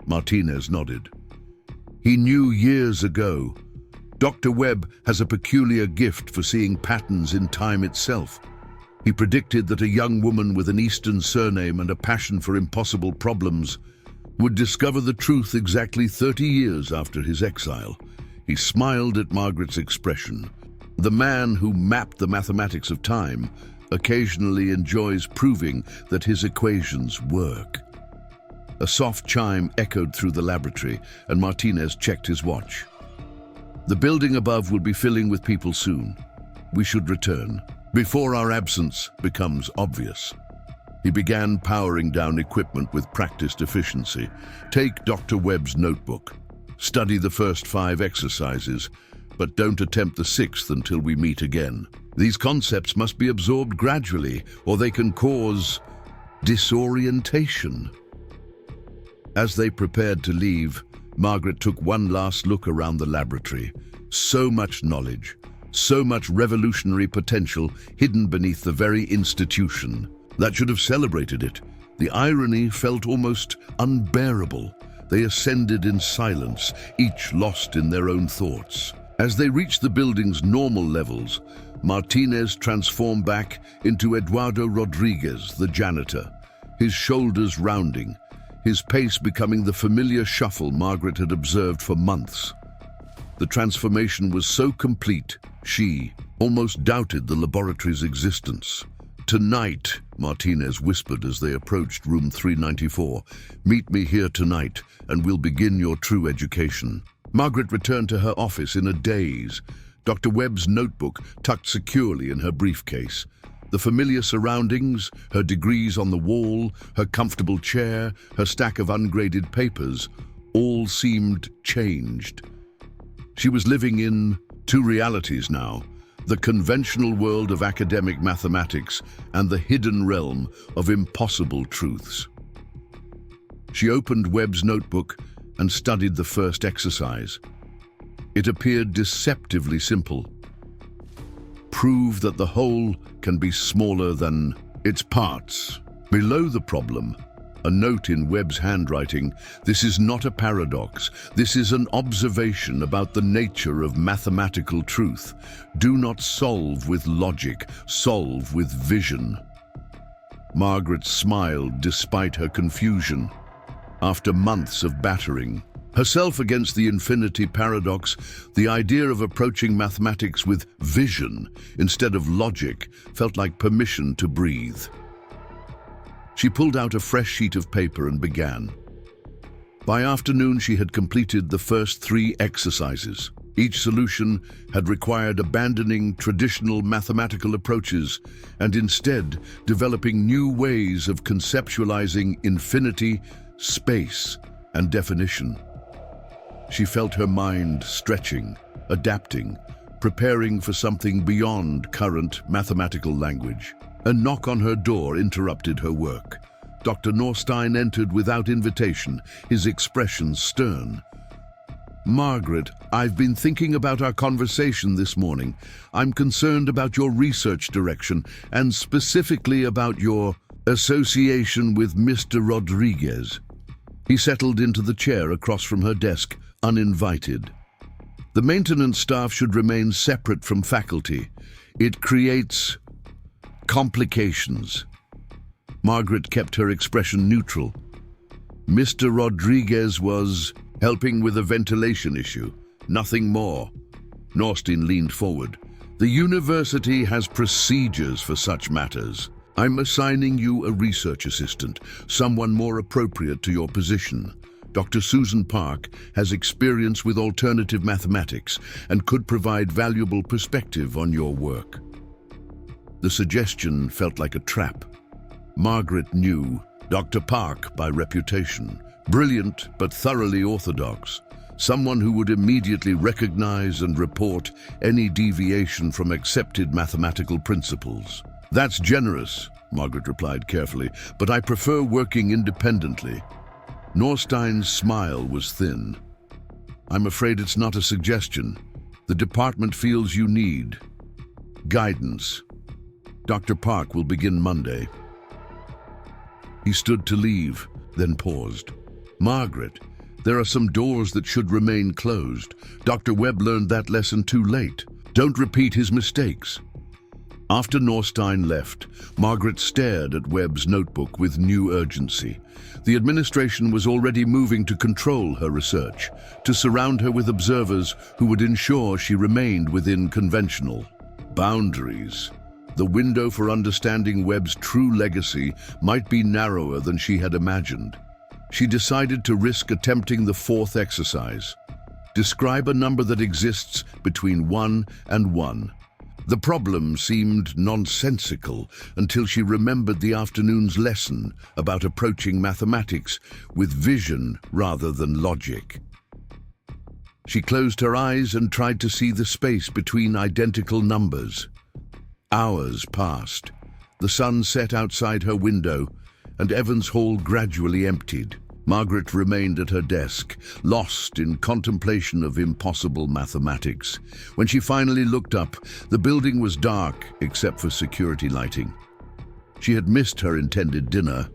Martinez nodded. He knew years ago. Dr. Webb has a peculiar gift for seeing patterns in time itself. He predicted that a young woman with an Eastern surname and a passion for impossible problems would discover the truth exactly 30 years after his exile. He smiled at Margaret's expression. The man who mapped the mathematics of time occasionally enjoys proving that his equations work. A soft chime echoed through the laboratory, and Martinez checked his watch. "The building above will be filling with people soon. We should return before our absence becomes obvious." He began powering down equipment with practiced efficiency. "Take Dr. Webb's notebook. Study the first 5 exercises, but don't attempt the 6th until we meet again. These concepts must be absorbed gradually, or they can cause disorientation." As they prepared to leave, Margaret took one last look around the laboratory. So much knowledge, so much revolutionary potential hidden beneath the very institution that should have celebrated it. The irony felt almost unbearable. They ascended in silence, each lost in their own thoughts. As they reached the building's normal levels, Martinez transformed back into Eduardo Rodriguez, the janitor, his shoulders rounding, his pace becoming the familiar shuffle Margaret had observed for months. The transformation was so complete, she almost doubted the laboratory's existence. "Tonight," Martinez whispered as they approached room 394. "Meet me here tonight, and we'll begin your true education." Margaret returned to her office in a daze, Dr. Webb's notebook tucked securely in her briefcase. The familiar surroundings, her degrees on the wall, her comfortable chair, her stack of ungraded papers, all seemed changed. She was living in two realities now: the conventional world of academic mathematics and the hidden realm of impossible truths. She opened Webb's notebook and studied the first exercise. It appeared deceptively simple. Prove that the whole can be smaller than its parts. Below the problem, a note in Webb's handwriting: "This is not a paradox. This is an observation about the nature of mathematical truth. Do not solve with logic, solve with vision." Margaret smiled despite her confusion. After months of battering herself against the infinity paradox, the idea of approaching mathematics with vision instead of logic felt like permission to breathe. She pulled out a fresh sheet of paper and began. By afternoon, she had completed the first 3 exercises. Each solution had required abandoning traditional mathematical approaches and instead developing new ways of conceptualizing infinity, space, and definition. She felt her mind stretching, adapting, preparing for something beyond current mathematical language. A knock on her door interrupted her work. Dr. Norstein entered without invitation, his expression stern. "Margaret, I've been thinking about our conversation this morning. I'm concerned about your research direction, and specifically about your association with Mr. Rodriguez." He settled into the chair across from her desk, uninvited. "The maintenance staff should remain separate from faculty. It creates complications." Margaret kept her expression neutral. "Mr. Rodriguez was helping with a ventilation issue, nothing more." Norstein leaned forward. "The university has procedures for such matters. I'm assigning you a research assistant, someone more appropriate to your position. Dr. Susan Park has experience with alternative mathematics and could provide valuable perspective on your work." The suggestion felt like a trap. Margaret knew Dr. Park by reputation, brilliant but thoroughly orthodox, someone who would immediately recognize and report any deviation from accepted mathematical principles. "That's generous," Margaret replied carefully, "but I prefer working independently." Norstein's smile was thin. "I'm afraid it's not a suggestion. The department feels you need guidance. Dr. Park will begin Monday." He stood to leave, then paused. "Margaret, there are some doors that should remain closed. Dr. Webb learned that lesson too late. Don't repeat his mistakes." After Norstein left, Margaret stared at Webb's notebook with new urgency. The administration was already moving to control her research, to surround her with observers who would ensure she remained within conventional boundaries. The window for understanding Webb's true legacy might be narrower than she had imagined. She decided to risk attempting the 4th exercise. Describe a number that exists between 1 and 1. The problem seemed nonsensical until she remembered the afternoon's lesson about approaching mathematics with vision rather than logic. She closed her eyes and tried to see the space between identical numbers. Hours passed. The sun set outside her window, and Evans Hall gradually emptied. Margaret remained at her desk, lost in contemplation of impossible mathematics. When she finally looked up, the building was dark except for security lighting. She had missed her intended dinner,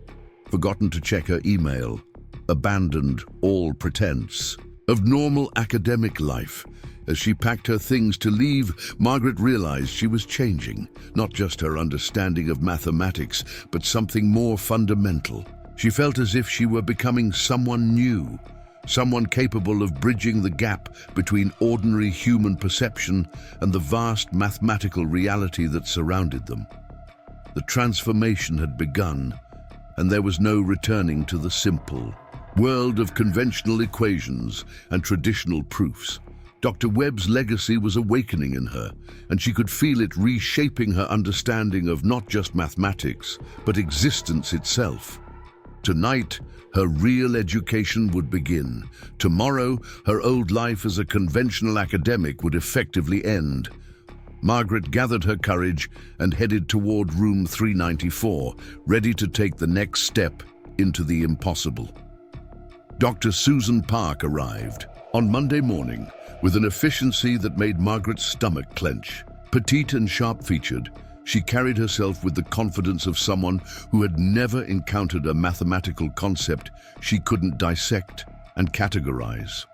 forgotten to check her email, abandoned all pretense of normal academic life. As she packed her things to leave, Margaret realized she was changing, not just her understanding of mathematics, but something more fundamental. She felt as if she were becoming someone new, someone capable of bridging the gap between ordinary human perception and the vast mathematical reality that surrounded them. The transformation had begun, and there was no returning to the simple world of conventional equations and traditional proofs. Dr. Webb's legacy was awakening in her, and she could feel it reshaping her understanding of not just mathematics, but existence itself. Tonight, her real education would begin. Tomorrow, her old life as a conventional academic would effectively end. Margaret gathered her courage and headed toward room 394, ready to take the next step into the impossible. Dr. Susan Park arrived on Monday morning with an efficiency that made Margaret's stomach clench. Petite and sharp-featured, she carried herself with the confidence of someone who had never encountered a mathematical concept she couldn't dissect and categorize.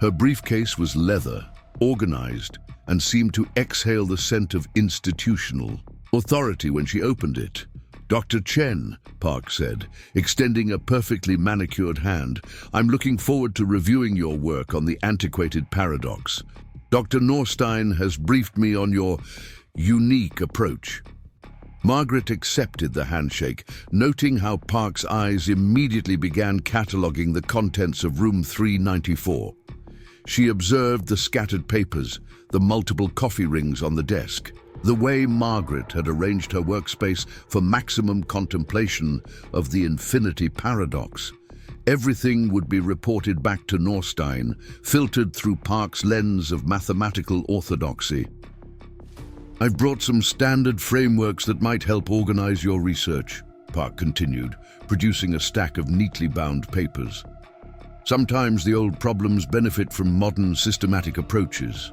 Her briefcase was leather, organized, and seemed to exhale the scent of institutional authority when she opened it. "Dr. Chen," Park said, extending a perfectly manicured hand, "I'm looking forward to reviewing your work on the antiquated paradox. Dr. Norstein has briefed me on your unique approach." Margaret accepted the handshake, noting how Park's eyes immediately began cataloging the contents of room 394. She observed the scattered papers, the multiple coffee rings on the desk, the way Margaret had arranged her workspace for maximum contemplation of the infinity paradox. Everything would be reported back to Norstein, filtered through Park's lens of mathematical orthodoxy. "I've brought some standard frameworks that might help organize your research," Park continued, producing a stack of neatly bound papers. "Sometimes the old problems benefit from modern systematic approaches."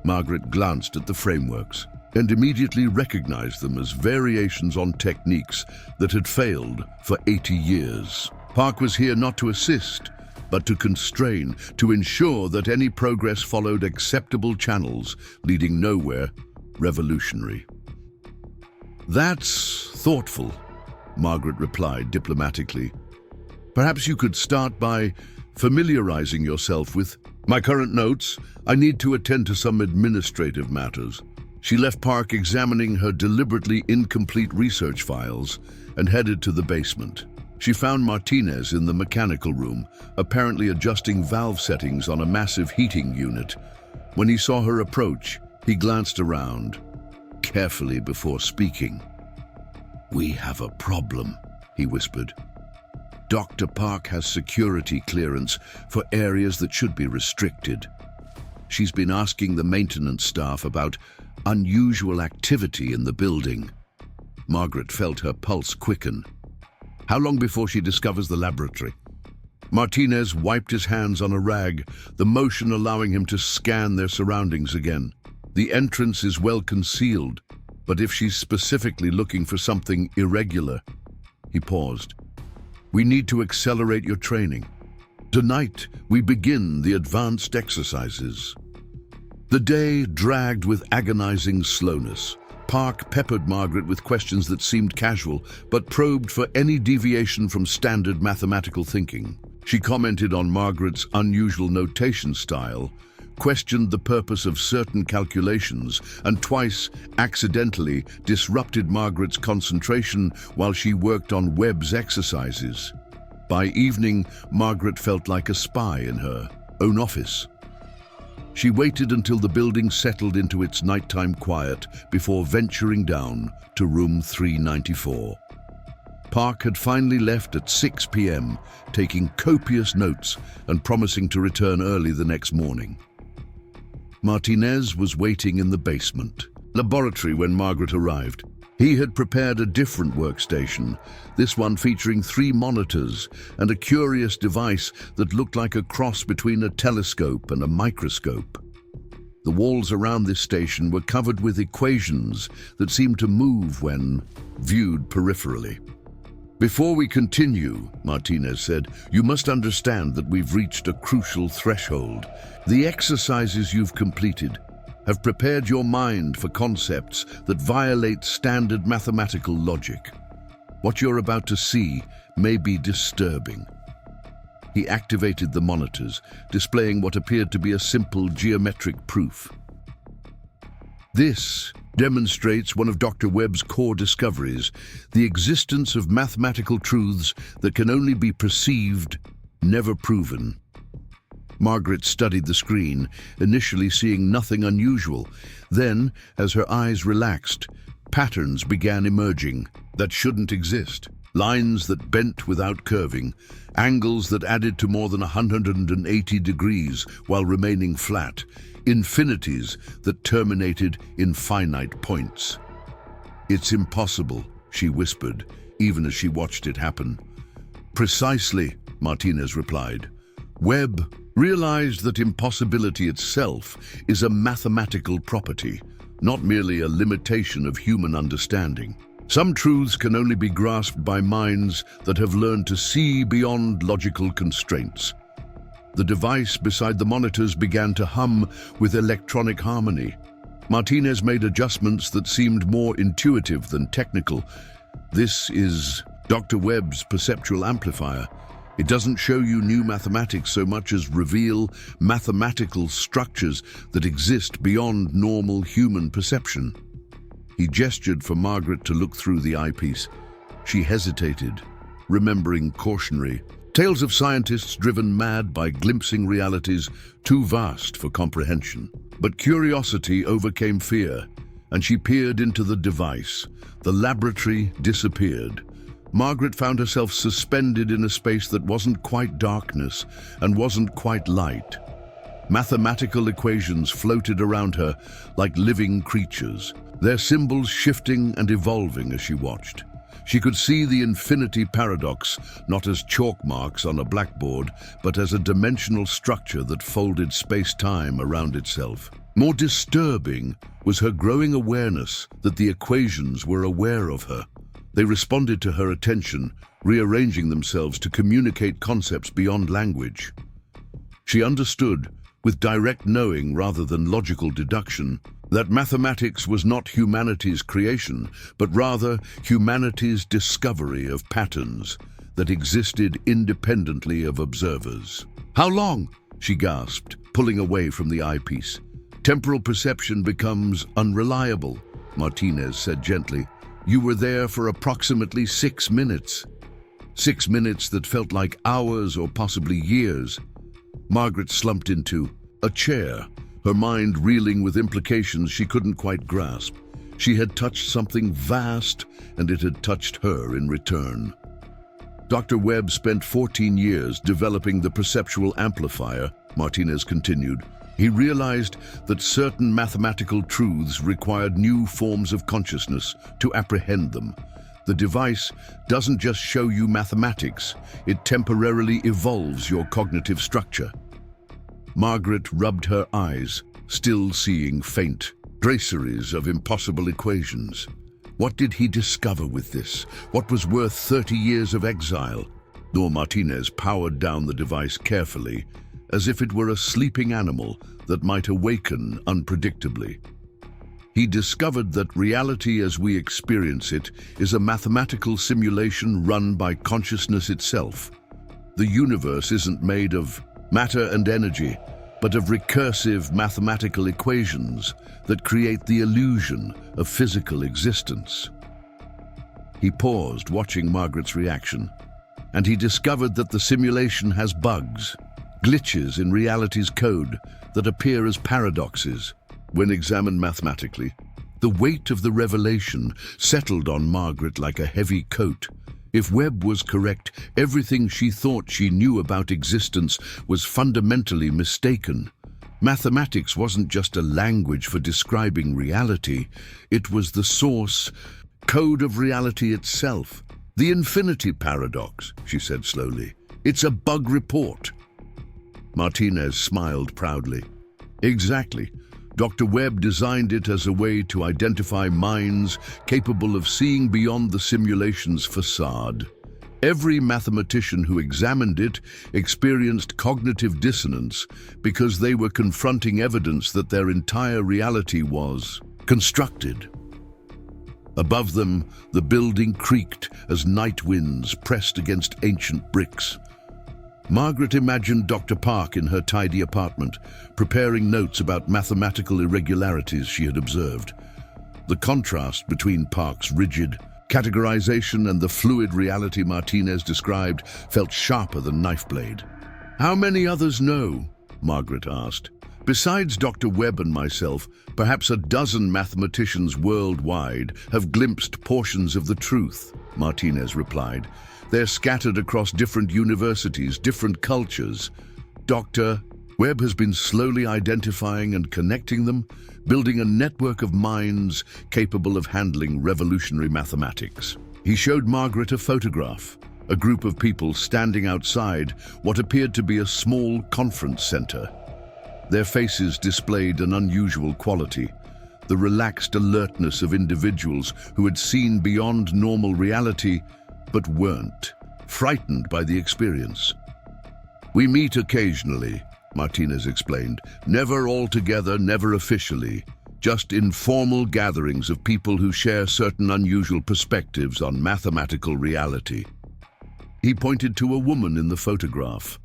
Margaret glanced at the frameworks and immediately recognized them as variations on techniques that had failed for 80 years. Park was here not to assist, but to constrain, to ensure that any progress followed acceptable channels, leading nowhere revolutionary. "That's thoughtful," Margaret replied diplomatically. "Perhaps you could start by familiarizing yourself with my current notes. I need to attend to some administrative matters." She left Park examining her deliberately incomplete research files and headed to the basement. She found Martinez in the mechanical room, apparently adjusting valve settings on a massive heating unit. When he saw her approach, he glanced around carefully before speaking. "We have a problem," he whispered. "Dr. Park has security clearance for areas that should be restricted. She's been asking the maintenance staff about unusual activity in the building." Margaret felt her pulse quicken. "How long before she discovers the laboratory?" Martinez wiped his hands on a rag, the motion allowing him to scan their surroundings again. "The entrance is well concealed, but if she's specifically looking for something irregular..." He paused. "We need to accelerate your training. Tonight, we begin the advanced exercises." The day dragged with agonizing slowness. Park peppered Margaret with questions that seemed casual, but probed for any deviation from standard mathematical thinking. She commented on Margaret's unusual notation style, questioned the purpose of certain calculations, and twice accidentally disrupted Margaret's concentration while she worked on Webb's exercises. By evening, Margaret felt like a spy in her own office. She waited until the building settled into its nighttime quiet before venturing down to room 394. Park had finally left at 6 p.m., taking copious notes and promising to return early the next morning. Martinez was waiting in the basement laboratory when Margaret arrived. He had prepared a different workstation, this one featuring 3 monitors and a curious device that looked like a cross between a telescope and a microscope. The walls around this station were covered with equations that seemed to move when viewed peripherally. "Before we continue," Martinez said, "you must understand that we've reached a crucial threshold. The exercises you've completed have prepared your mind for concepts that violate standard mathematical logic. What you're about to see may be disturbing. He activated the monitors, displaying what appeared to be a simple geometric proof. This demonstrates one of Dr. Webb's core discoveries, the existence of mathematical truths that can only be perceived, never proven. Margaret studied the screen, initially seeing nothing unusual. Then, as her eyes relaxed, patterns began emerging that shouldn't exist. Lines that bent without curving, angles that added to more than 180 degrees while remaining flat, infinities that terminated in finite points. "It's impossible," she whispered, even as she watched it happen. "Precisely," Martinez replied. Webb realized that impossibility itself is a mathematical property, not merely a limitation of human understanding. Some truths can only be grasped by minds that have learned to see beyond logical constraints. The device beside the monitors began to hum with electronic harmony. Martinez made adjustments that seemed more intuitive than technical. "This is Dr. Webb's perceptual amplifier. It doesn't show you new mathematics so much as reveal mathematical structures that exist beyond normal human perception." He gestured for Margaret to look through the eyepiece. She hesitated, remembering cautionary tales of scientists driven mad by glimpsing realities too vast for comprehension. But curiosity overcame fear, and she peered into the device. The laboratory disappeared. Margaret found herself suspended in a space that wasn't quite darkness and wasn't quite light. Mathematical equations floated around her like living creatures, their symbols shifting and evolving as she watched. She could see the infinity paradox not as chalk marks on a blackboard, but as a dimensional structure that folded space-time around itself. More disturbing was her growing awareness that the equations were aware of her. They responded to her attention, rearranging themselves to communicate concepts beyond language. She understood, with direct knowing rather than logical deduction, that mathematics was not humanity's creation, but rather humanity's discovery of patterns that existed independently of observers. "How long?" she gasped, pulling away from the eyepiece. "Temporal perception becomes unreliable," Martinez said gently. "You were there for approximately 6 minutes. 6 minutes that felt like hours or possibly years." Margaret slumped into a chair, her mind reeling with implications she couldn't quite grasp. She had touched something vast, and it had touched her in return. Dr. Webb spent 14 years developing the perceptual amplifier, Martinez continued. He realized that certain mathematical truths required new forms of consciousness to apprehend them. The device doesn't just show you mathematics, it temporarily evolves your cognitive structure. Margaret rubbed her eyes, still seeing faint traceries of impossible equations. What did he discover with this? What was worth 30 years of exile? Martinez powered down the device carefully, as if it were a sleeping animal that might awaken unpredictably. He discovered that reality as we experience it is a mathematical simulation run by consciousness itself. The universe isn't made of matter and energy, but of recursive mathematical equations that create the illusion of physical existence. He paused, watching Margaret's reaction, and he discovered that the simulation has bugs, glitches in reality's code that appear as paradoxes when examined mathematically. The weight of the revelation settled on Margaret like a heavy coat. If Webb was correct, everything she thought she knew about existence was fundamentally mistaken. Mathematics wasn't just a language for describing reality, it was the source code of reality itself. "The infinity paradox," she said slowly. "It's a bug report." Martinez smiled proudly. "Exactly. Dr. Webb designed it as a way to identify minds capable of seeing beyond the simulation's facade. Every mathematician who examined it experienced cognitive dissonance because they were confronting evidence that their entire reality was constructed." Above them, the building creaked as night winds pressed against ancient bricks. Margaret imagined Dr. Park in her tidy apartment, preparing notes about mathematical irregularities she had observed. The contrast between Park's rigid categorization and the fluid reality Martinez described felt sharper than knife blade. "How many others know?" Margaret asked. "Besides Dr. Webb and myself, perhaps a dozen mathematicians worldwide have glimpsed portions of the truth," Martinez replied. "They're scattered across different universities, different cultures. Dr. Webb has been slowly identifying and connecting them, building a network of minds capable of handling revolutionary mathematics." He showed Margaret a photograph, a group of people standing outside what appeared to be a small conference center. Their faces displayed an unusual quality, the relaxed alertness of individuals who had seen beyond normal reality but weren't frightened by the experience. "We meet occasionally," Martinez explained. "Never all together, never officially. Just informal gatherings of people who share certain unusual perspectives on mathematical reality." He pointed to a woman in the photograph,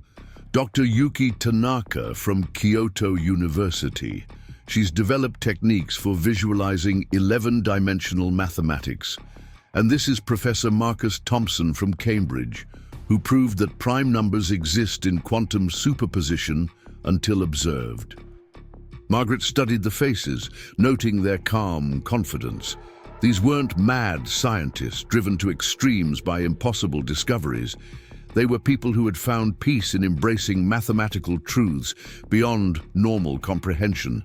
Dr. Yuki Tanaka from Kyoto University. She's developed techniques for visualizing 11-dimensional mathematics. And this is Professor Marcus Thompson from Cambridge, who proved that prime numbers exist in quantum superposition until observed. Margaret studied the faces, noting their calm confidence. These weren't mad scientists driven to extremes by impossible discoveries. They were people who had found peace in embracing mathematical truths beyond normal comprehension.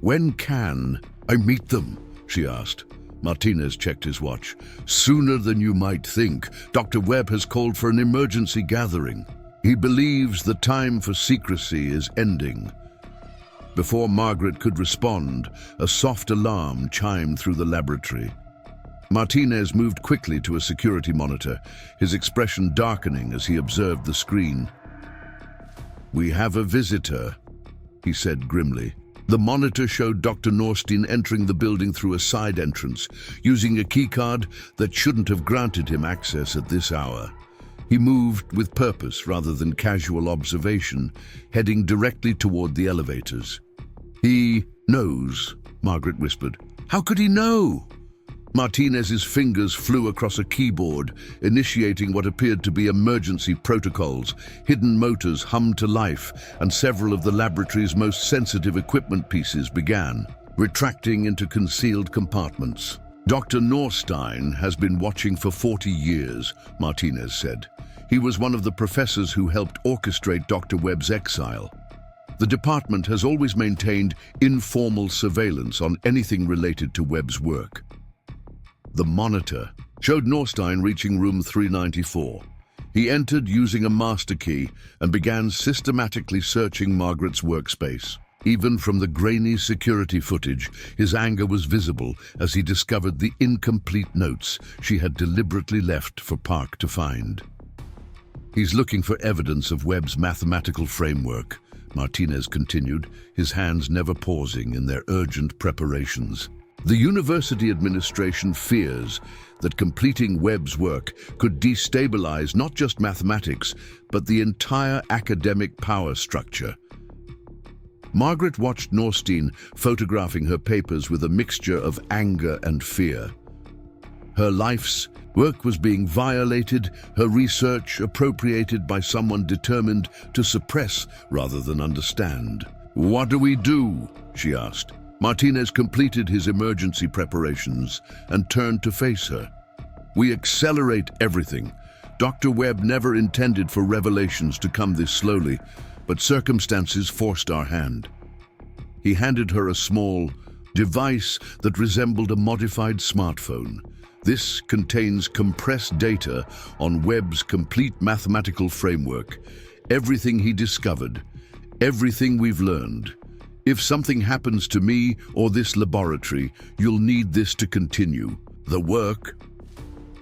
"When can I meet them?" she asked. Martinez checked his watch. "Sooner than you might think. Dr. Webb has called for an emergency gathering. He believes the time for secrecy is ending." Before Margaret could respond, a soft alarm chimed through the laboratory. Martinez moved quickly to a security monitor, his expression darkening as he observed the screen. "We have a visitor," he said grimly. The monitor showed Dr. Norstein entering the building through a side entrance, using a keycard that shouldn't have granted him access at this hour. He moved with purpose rather than casual observation, heading directly toward the elevators. "He knows," Margaret whispered. "How could he know?" Martinez's fingers flew across a keyboard, initiating what appeared to be emergency protocols. Hidden motors hummed to life, and several of the laboratory's most sensitive equipment pieces began retracting into concealed compartments. "Dr. Norstein has been watching for 40 years, Martinez said. "He was one of the professors who helped orchestrate Dr. Webb's exile. The department has always maintained informal surveillance on anything related to Webb's work." The monitor showed Norstein reaching room 394. He entered using a master key and began systematically searching Margaret's workspace. Even from the grainy security footage, his anger was visible as he discovered the incomplete notes she had deliberately left for Park to find. "He's looking for evidence of Webb's mathematical framework," Martinez continued, his hands never pausing in their urgent preparations. "The university administration fears that completing Webb's work could destabilize not just mathematics, but the entire academic power structure." Margaret watched Norstein photographing her papers with a mixture of anger and fear. Her life's work was being violated, her research appropriated by someone determined to suppress rather than understand. "What do we do?" she asked. Martinez completed his emergency preparations and turned to face her. "We accelerate everything. Dr. Webb never intended for revelations to come this slowly, but circumstances forced our hand." He handed her a small device that resembled a modified smartphone. "This contains compressed data on Webb's complete mathematical framework, everything he discovered, everything we've learned. If something happens to me or this laboratory, you'll need this to continue. The work."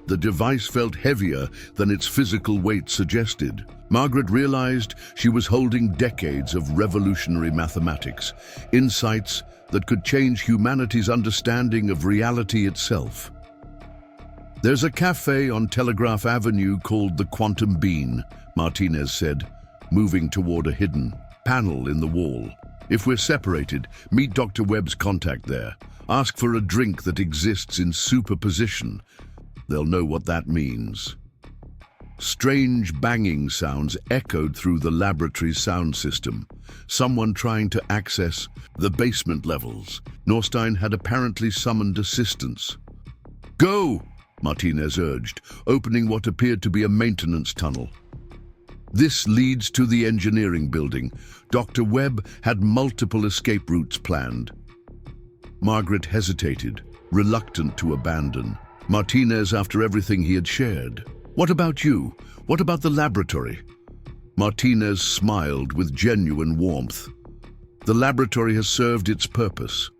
The device felt heavier than its physical weight suggested. Margaret realized she was holding decades of revolutionary mathematics, insights that could change humanity's understanding of reality itself. "There's a cafe on Telegraph Avenue called the Quantum Bean," Martinez said, moving toward a hidden panel in the wall. "If we're separated, meet Dr. Webb's contact there. Ask for a drink that exists in superposition. They'll know what that means." Strange banging sounds echoed through the laboratory's sound system. Someone trying to access the basement levels. Norstein had apparently summoned assistance. "Go!" Martinez urged, opening what appeared to be a maintenance tunnel. "This leads to the engineering building. Dr. Webb had multiple escape routes planned." Margaret hesitated, reluctant to abandon Martinez after everything he had shared. "What about you? What about the laboratory?" Martinez smiled with genuine warmth. "The laboratory has served its purpose.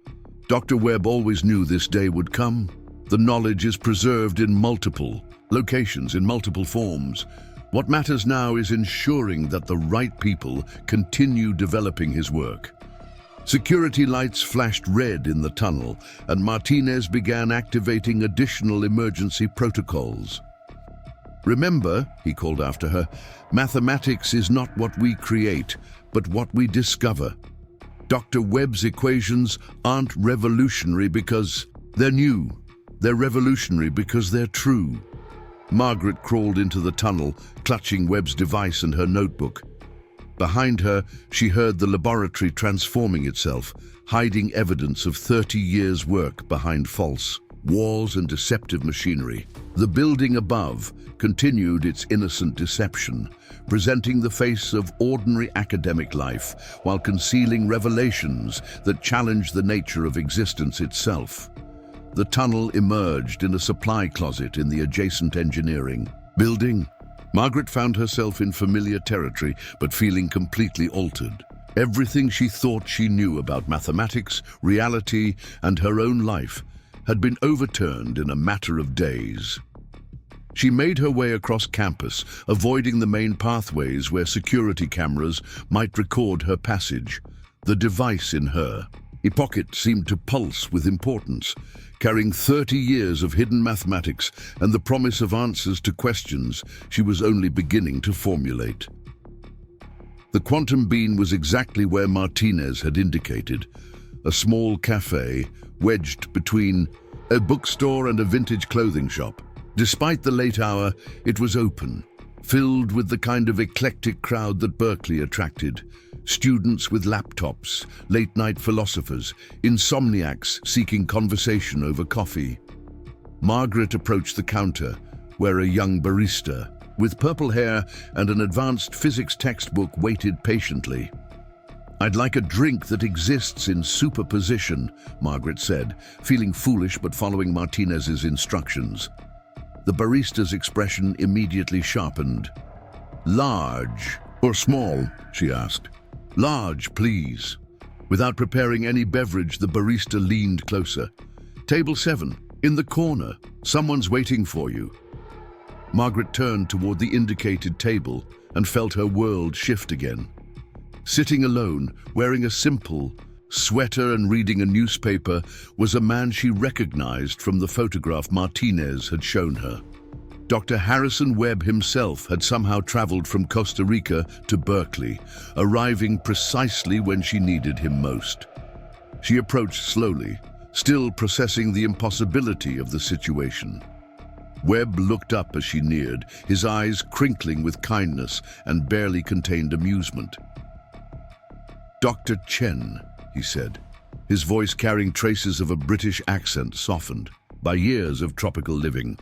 Dr. Webb always knew this day would come. The knowledge is preserved in multiple locations, in multiple forms. What matters now is ensuring that the right people continue developing his work." Security lights flashed red in the tunnel, and Martinez began activating additional emergency protocols. "Remember," he called after her, "mathematics is not what we create, but what we discover. Dr. Webb's equations aren't revolutionary because they're new. They're revolutionary because they're true." Margaret crawled into the tunnel, clutching Webb's device and her notebook. Behind her, she heard the laboratory transforming itself, hiding evidence of 30 years' work behind false walls and deceptive machinery. The building above continued its innocent deception, presenting the face of ordinary academic life while concealing revelations that challenged the nature of existence itself. The tunnel emerged in a supply closet in the adjacent engineering building. Margaret found herself in familiar territory, but feeling completely altered. Everything she thought she knew about mathematics, reality, and her own life had been overturned in a matter of days. She made her way across campus, avoiding the main pathways where security cameras might record her passage. The device in her pocket seemed to pulse with importance, carrying 30 years of hidden mathematics and the promise of answers to questions she was only beginning to formulate. The Quantum Bean was exactly where Martinez had indicated, a small cafe wedged between a bookstore and a vintage clothing shop. Despite the late hour, it was open, filled with the kind of eclectic crowd that Berkeley attracted. Students with laptops, late-night philosophers, insomniacs seeking conversation over coffee. Margaret approached the counter, where a young barista, with purple hair and an advanced physics textbook, waited patiently. "I'd like a drink that exists in superposition," Margaret said, feeling foolish but following Martinez's instructions. The barista's expression immediately sharpened. "Large or small?" she asked. "Large, please." Without preparing any beverage, the barista leaned closer. "Table 7, in the corner. Someone's waiting for you." Margaret turned toward the indicated table and felt her world shift again. Sitting alone, wearing a simple sweater and reading a newspaper, was a man she recognized from the photograph Martinez had shown her. Dr. Harrison Webb himself had somehow traveled from Costa Rica to Berkeley, arriving precisely when she needed him most. She approached slowly, still processing the impossibility of the situation. Webb looked up as she neared, his eyes crinkling with kindness and barely contained amusement. "Dr. Chen," he said, his voice carrying traces of a British accent softened by years of tropical living.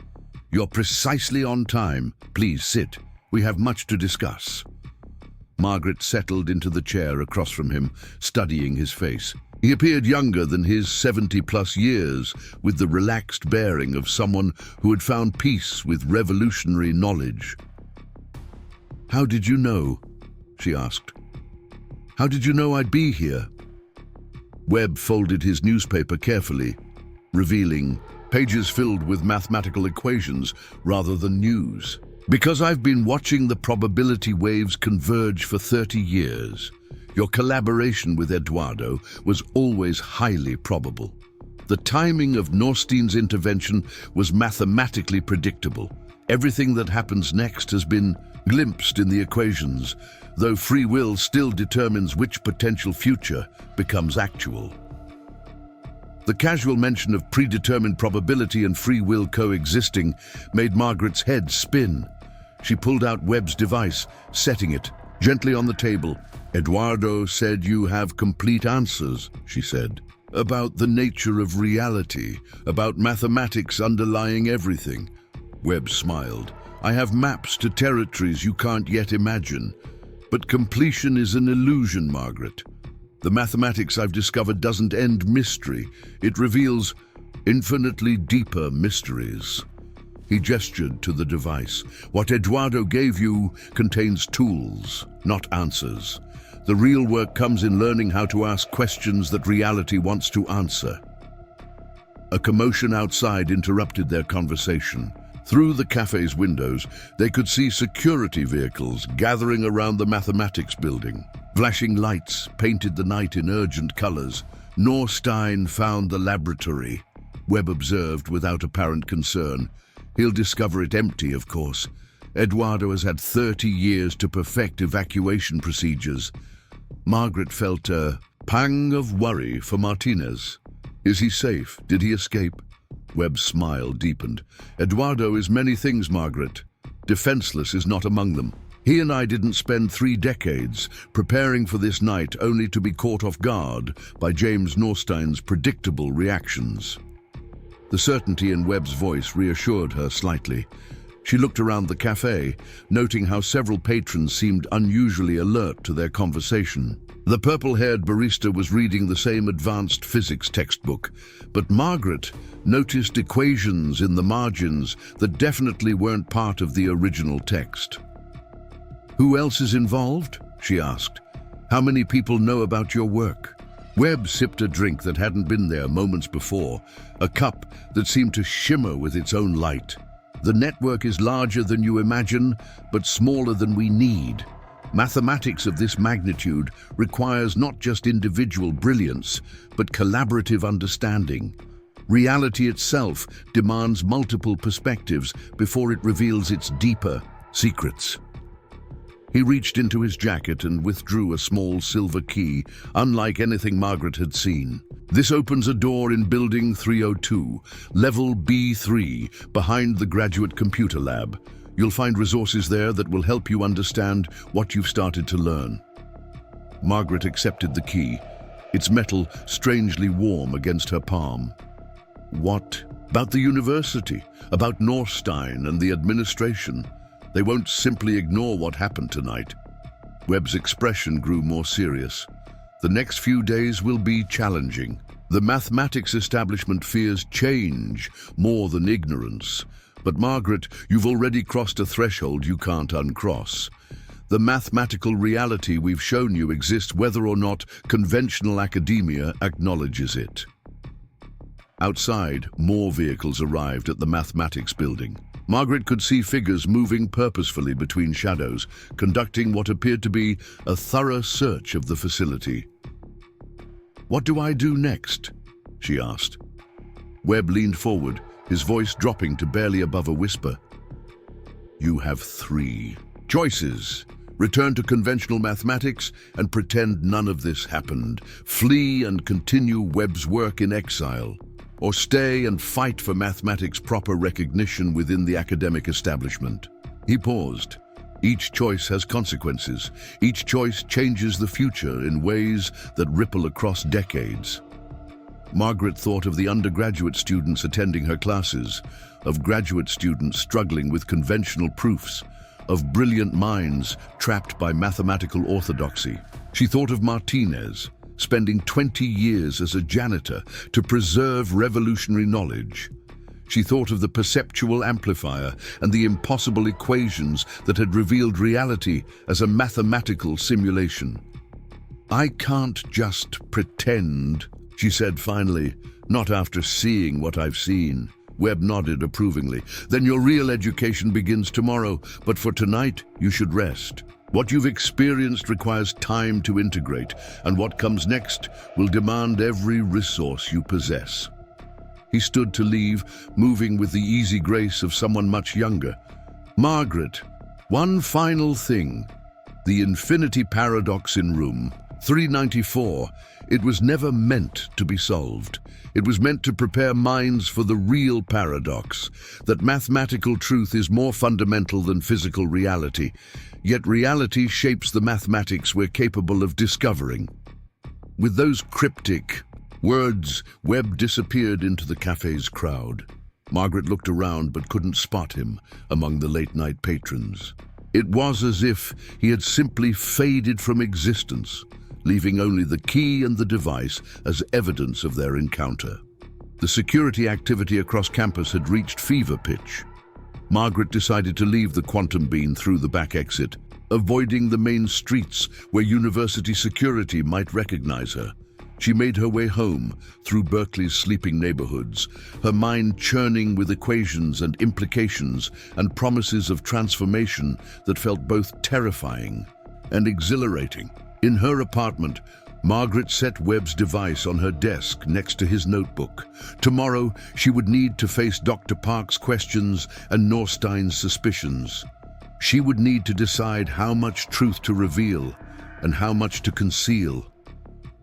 "You're precisely on time. Please sit. We have much to discuss." Margaret settled into the chair across from him, studying his face. He appeared younger than his 70-plus years, with the relaxed bearing of someone who had found peace with revolutionary knowledge. "How did you know?" she asked. "How did you know I'd be here?" Webb folded his newspaper carefully, revealing pages filled with mathematical equations rather than news. "Because I've been watching the probability waves converge for 30 years. Your collaboration with Eduardo was always highly probable. The timing of Norstein's intervention was mathematically predictable. Everything that happens next has been glimpsed in the equations, though free will still determines which potential future becomes actual. The casual mention of predetermined probability and free will coexisting made Margaret's head spin. She pulled out Webb's device, setting it gently on the table. "Eduardo said you have complete answers," she said, "about the nature of reality, about mathematics underlying everything." Webb smiled. "I have maps to territories you can't yet imagine. But completion is an illusion, Margaret. The mathematics I've discovered doesn't end mystery. It reveals infinitely deeper mysteries." He gestured to the device. "What Eduardo gave you contains tools, not answers. The real work comes in learning how to ask questions that reality wants to answer." A commotion outside interrupted their conversation. Through the cafe's windows, they could see security vehicles gathering around the mathematics building. Flashing lights painted the night in urgent colors. Norstein found the laboratory, Webb observed without apparent concern. He'll discover it empty, of course. Eduardo has had 30 years to perfect evacuation procedures. Margaret felt a pang of worry for Martinez. Is he safe? Did he escape? Webb's smile deepened. "Eduardo is many things, Margaret. Defenseless is not among them. He and I didn't spend 3 decades preparing for this night only to be caught off guard by James Norstein's predictable reactions." The certainty in Webb's voice reassured her slightly. She looked around the cafe, noting how several patrons seemed unusually alert to their conversation. The purple-haired barista was reading the same advanced physics textbook, but Margaret noticed equations in the margins that definitely weren't part of the original text. "Who else is involved?" she asked. "How many people know about your work?" Webb sipped a drink that hadn't been there moments before, a cup that seemed to shimmer with its own light. "The network is larger than you imagine, but smaller than we need. Mathematics of this magnitude requires not just individual brilliance, but collaborative understanding. Reality itself demands multiple perspectives before it reveals its deeper secrets." He reached into his jacket and withdrew a small silver key, unlike anything Margaret had seen. "This opens a door in Building 302, Level B3, behind the Graduate Computer Lab. You'll find resources there that will help you understand what you've started to learn." Margaret accepted the key, its metal strangely warm against her palm. "What about the university? About Norstein and the administration? They won't simply ignore what happened tonight." Webb's expression grew more serious. "The next few days will be challenging. The mathematics establishment fears change more than ignorance. But Margaret, you've already crossed a threshold you can't uncross. The mathematical reality we've shown you exists whether or not conventional academia acknowledges it." Outside, more vehicles arrived at the mathematics building. Margaret could see figures moving purposefully between shadows, conducting what appeared to be a thorough search of the facility. "What do I do next?" she asked. Webb leaned forward, his voice dropping to barely above a whisper. "You have 3 choices. Return to conventional mathematics and pretend none of this happened. Flee and continue Webb's work in exile. Or stay and fight for mathematics' proper recognition within the academic establishment." He paused. Each choice has consequences. Each choice changes the future in ways that ripple across decades. Margaret thought of the undergraduate students attending her classes, of graduate students struggling with conventional proofs, of brilliant minds trapped by mathematical orthodoxy. She thought of Martinez, spending 20 years as a janitor to preserve revolutionary knowledge. She thought of the perceptual amplifier and the impossible equations that had revealed reality as a mathematical simulation. "I can't just pretend," she said finally, "not after seeing what I've seen." Webb nodded approvingly. "Then your real education begins tomorrow, but for tonight you should rest." What you've experienced requires time to integrate, and what comes next will demand every resource you possess. He stood to leave, moving with the easy grace of someone much younger. Margaret, one final thing. The infinity paradox in room 394. It was never meant to be solved. It was meant to prepare minds for the real paradox, that mathematical truth is more fundamental than physical reality, yet reality shapes the mathematics we're capable of discovering. With those cryptic words, Webb disappeared into the cafe's crowd. Margaret looked around but couldn't spot him among the late-night patrons. It was as if he had simply faded from existence, leaving only the key and the device as evidence of their encounter. The security activity across campus had reached fever pitch. Margaret decided to leave the quantum bean through the back exit, avoiding the main streets where university security might recognize her. She made her way home through Berkeley's sleeping neighborhoods, her mind churning with equations and implications and promises of transformation that felt both terrifying and exhilarating. In her apartment, Margaret set Webb's device on her desk next to his notebook. Tomorrow, she would need to face Dr. Park's questions and Norstein's suspicions. She would need to decide how much truth to reveal and how much to conceal.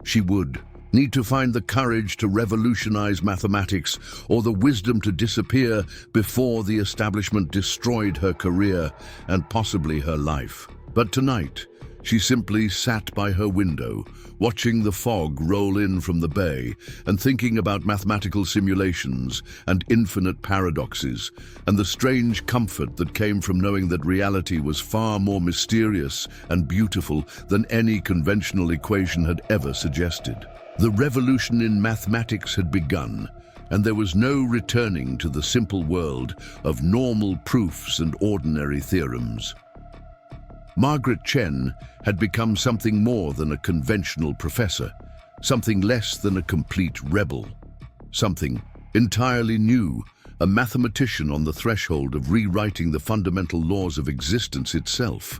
She would need to find the courage to revolutionize mathematics or the wisdom to disappear before the establishment destroyed her career and possibly her life. But tonight, she simply sat by her window, watching the fog roll in from the bay and thinking about mathematical simulations and infinite paradoxes and the strange comfort that came from knowing that reality was far more mysterious and beautiful than any conventional equation had ever suggested. The revolution in mathematics had begun, and there was no returning to the simple world of normal proofs and ordinary theorems. Margaret Chen had become something more than a conventional professor, something less than a complete rebel, something entirely new, a mathematician on the threshold of rewriting the fundamental laws of existence itself.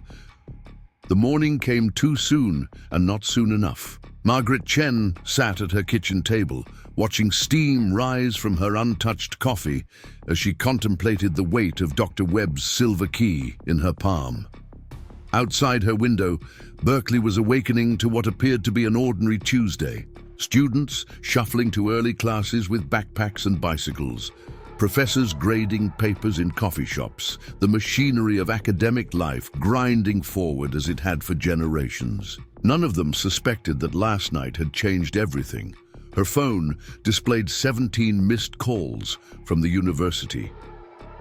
The morning came too soon and not soon enough. Margaret Chen sat at her kitchen table, watching steam rise from her untouched coffee as she contemplated the weight of Dr. Webb's silver key in her palm. Outside her window, Berkeley was awakening to what appeared to be an ordinary Tuesday. Students shuffling to early classes with backpacks and bicycles. Professors grading papers in coffee shops. The machinery of academic life grinding forward as it had for generations. None of them suspected that last night had changed everything. Her phone displayed 17 missed calls from the university.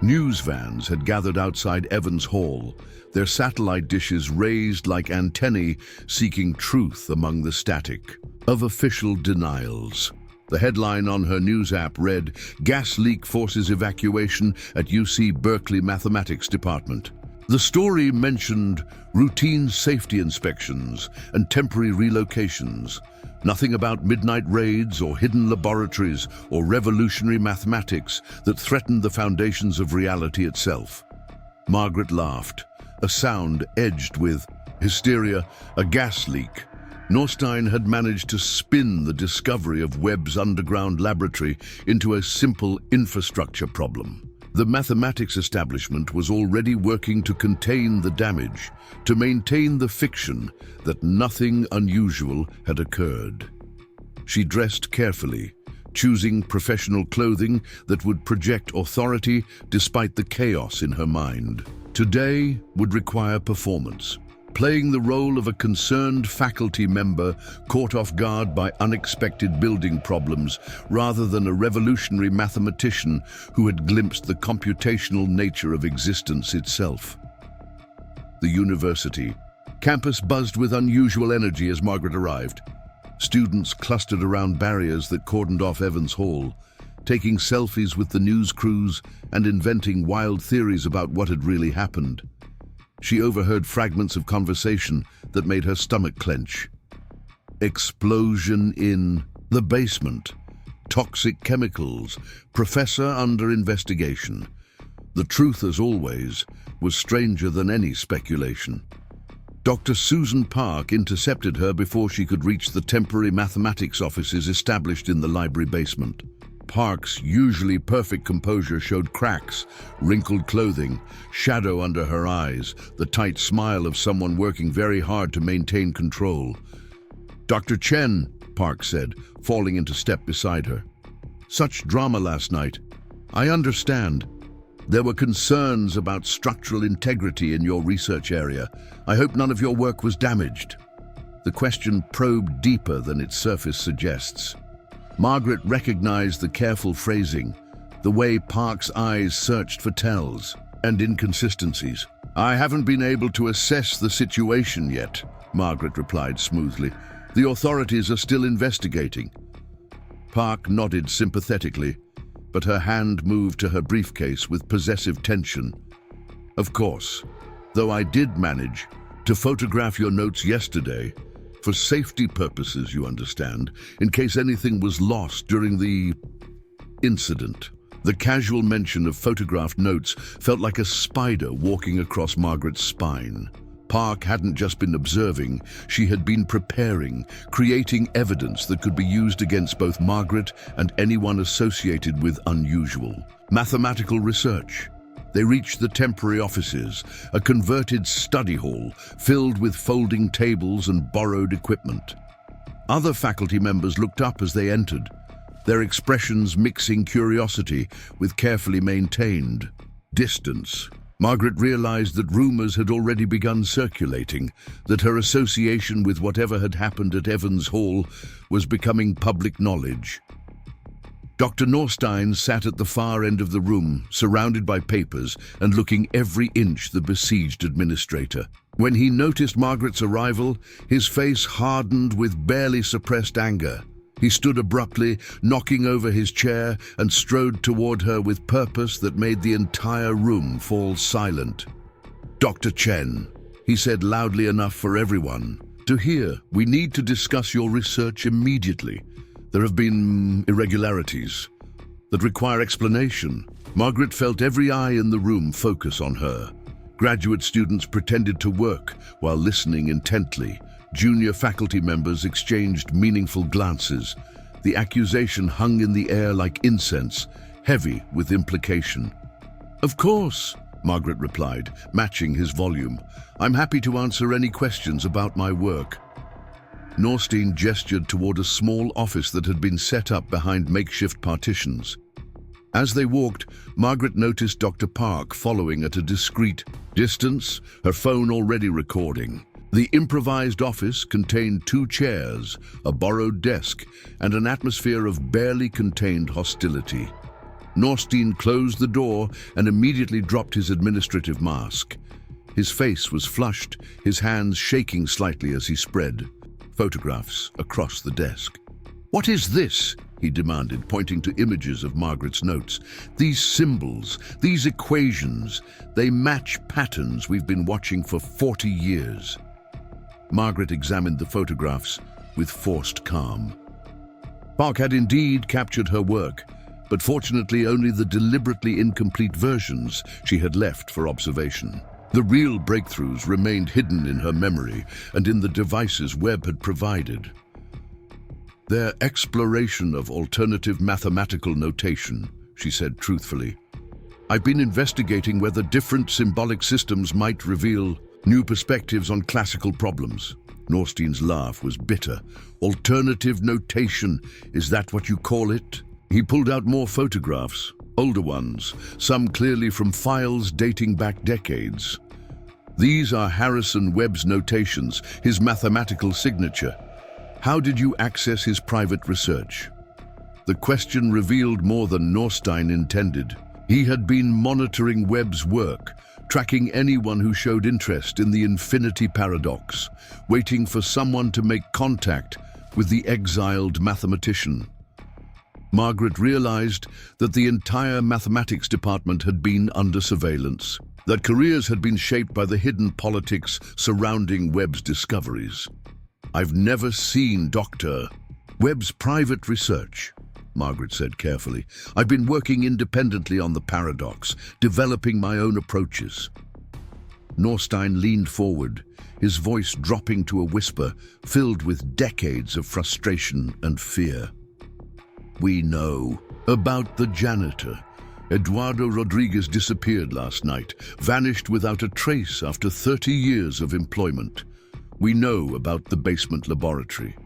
News vans had gathered outside Evans Hall, their satellite dishes raised like antennae seeking truth among the static of official denials. The headline on her news app read, "Gas leak forces evacuation at UC Berkeley Mathematics Department." The story mentioned routine safety inspections and temporary relocations. Nothing about midnight raids or hidden laboratories or revolutionary mathematics that threatened the foundations of reality itself. Margaret laughed, a sound edged with hysteria, a gas leak. Norstein had managed to spin the discovery of Webb's underground laboratory into a simple infrastructure problem. The mathematics establishment was already working to contain the damage, to maintain the fiction that nothing unusual had occurred. She dressed carefully, choosing professional clothing that would project authority despite the chaos in her mind. Today would require performance, playing the role of a concerned faculty member caught off guard by unexpected building problems rather than a revolutionary mathematician who had glimpsed the computational nature of existence itself. The university campus buzzed with unusual energy as Margaret arrived. Students clustered around barriers that cordoned off Evans Hall, taking selfies with the news crews and inventing wild theories about what had really happened. She overheard fragments of conversation that made her stomach clench. Explosion in the basement. Toxic chemicals. Professor under investigation. The truth, as always, was stranger than any speculation. Dr. Susan Park intercepted her before she could reach the temporary mathematics offices established in the library basement. Park's usually perfect composure showed cracks, wrinkled clothing, shadow under her eyes, the tight smile of someone working very hard to maintain control. "Dr. Chen," Park said, falling into step beside her. "Such drama last night. I understand. There were concerns about structural integrity in your research area. I hope none of your work was damaged." The question probed deeper than its surface suggests. Margaret recognized the careful phrasing, the way Park's eyes searched for tells and inconsistencies. "I haven't been able to assess the situation yet," Margaret replied smoothly. "The authorities are still investigating." Park nodded sympathetically, but her hand moved to her briefcase with possessive tension. "Of course, though I did manage to photograph your notes yesterday, for safety purposes, you understand, in case anything was lost during the incident." The casual mention of photographed notes felt like a spider walking across Margaret's spine. Park hadn't just been observing, she had been preparing, creating evidence that could be used against both Margaret and anyone associated with unusual mathematical research. They reached the temporary offices, a converted study hall filled with folding tables and borrowed equipment. Other faculty members looked up as they entered, their expressions mixing curiosity with carefully maintained distance. Margaret realized that rumors had already begun circulating, that her association with whatever had happened at Evans Hall was becoming public knowledge. Dr. Norstein sat at the far end of the room, surrounded by papers and looking every inch the besieged administrator. When he noticed Margaret's arrival, his face hardened with barely suppressed anger. He stood abruptly, knocking over his chair, and strode toward her with purpose that made the entire room fall silent. "Dr. Chen," he said loudly enough for everyone to hear, "we need to discuss your research immediately. There have been irregularities that require explanation." Margaret felt every eye in the room focus on her. Graduate students pretended to work while listening intently. Junior faculty members exchanged meaningful glances. The accusation hung in the air like incense, heavy with implication. "Of course," Margaret replied, matching his volume. "I'm happy to answer any questions about my work." Norstein gestured toward a small office that had been set up behind makeshift partitions. As they walked, Margaret noticed Dr. Park following at a discreet distance, her phone already recording. The improvised office contained 2 chairs, a borrowed desk, and an atmosphere of barely contained hostility. Norstein closed the door and immediately dropped his administrative mask. His face was flushed, his hands shaking slightly as he spread photographs across the desk. "What is this?" he demanded, pointing to images of Margaret's notes. "These symbols, these equations, they match patterns we've been watching for 40 years. Margaret examined the photographs with forced calm. Park had indeed captured her work, but fortunately only the deliberately incomplete versions she had left for observation. The real breakthroughs remained hidden in her memory and in the devices Webb had provided. "Their exploration of alternative mathematical notation," she said truthfully. "I've been investigating whether different symbolic systems might reveal new perspectives on classical problems." Norstein's laugh was bitter. "Alternative notation, is that what you call it?" He pulled out more photographs, older ones, some clearly from files dating back decades. "These are Harrison Webb's notations, his mathematical signature. How did you access his private research?" The question revealed more than Norstein intended. He had been monitoring Webb's work, tracking anyone who showed interest in the infinity paradox, waiting for someone to make contact with the exiled mathematician. Margaret realized that the entire mathematics department had been under surveillance, that careers had been shaped by the hidden politics surrounding Webb's discoveries. "I've never seen Dr. Webb's private research," Margaret said carefully. "I've been working independently on the paradox, developing my own approaches." Norstein leaned forward, his voice dropping to a whisper filled with decades of frustration and fear. We know about the janitor. Eduardo Rodriguez disappeared last night, vanished without a trace after 30 years of employment. We know about the basement laboratory.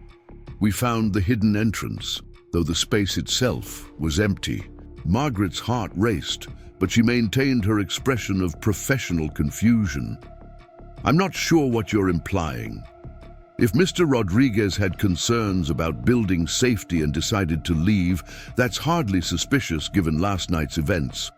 We found the hidden entrance, though the space itself was empty. Margaret's heart raced, but she maintained her expression of professional confusion. I'm not sure what you're implying. If Mr. Rodriguez had concerns about building safety and decided to leave, that's hardly suspicious given last night's events.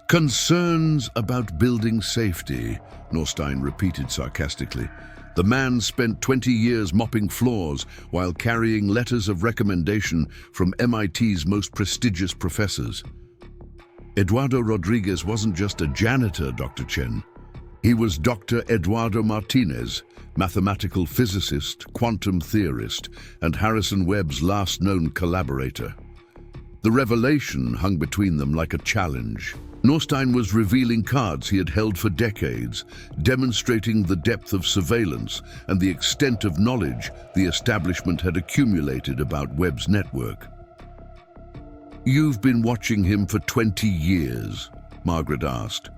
Concerns about building safety, Norstein repeated sarcastically. The man spent 20 years mopping floors while carrying letters of recommendation from MIT's most prestigious professors. Eduardo Rodriguez wasn't just a janitor, Dr. Chen. He was Dr. Eduardo Martinez, mathematical physicist, quantum theorist, and Harrison Webb's last known collaborator. The revelation hung between them like a challenge. Norstein was revealing cards he had held for decades, demonstrating the depth of surveillance and the extent of knowledge the establishment had accumulated about Webb's network. You've been watching him for 20 years, Margaret asked.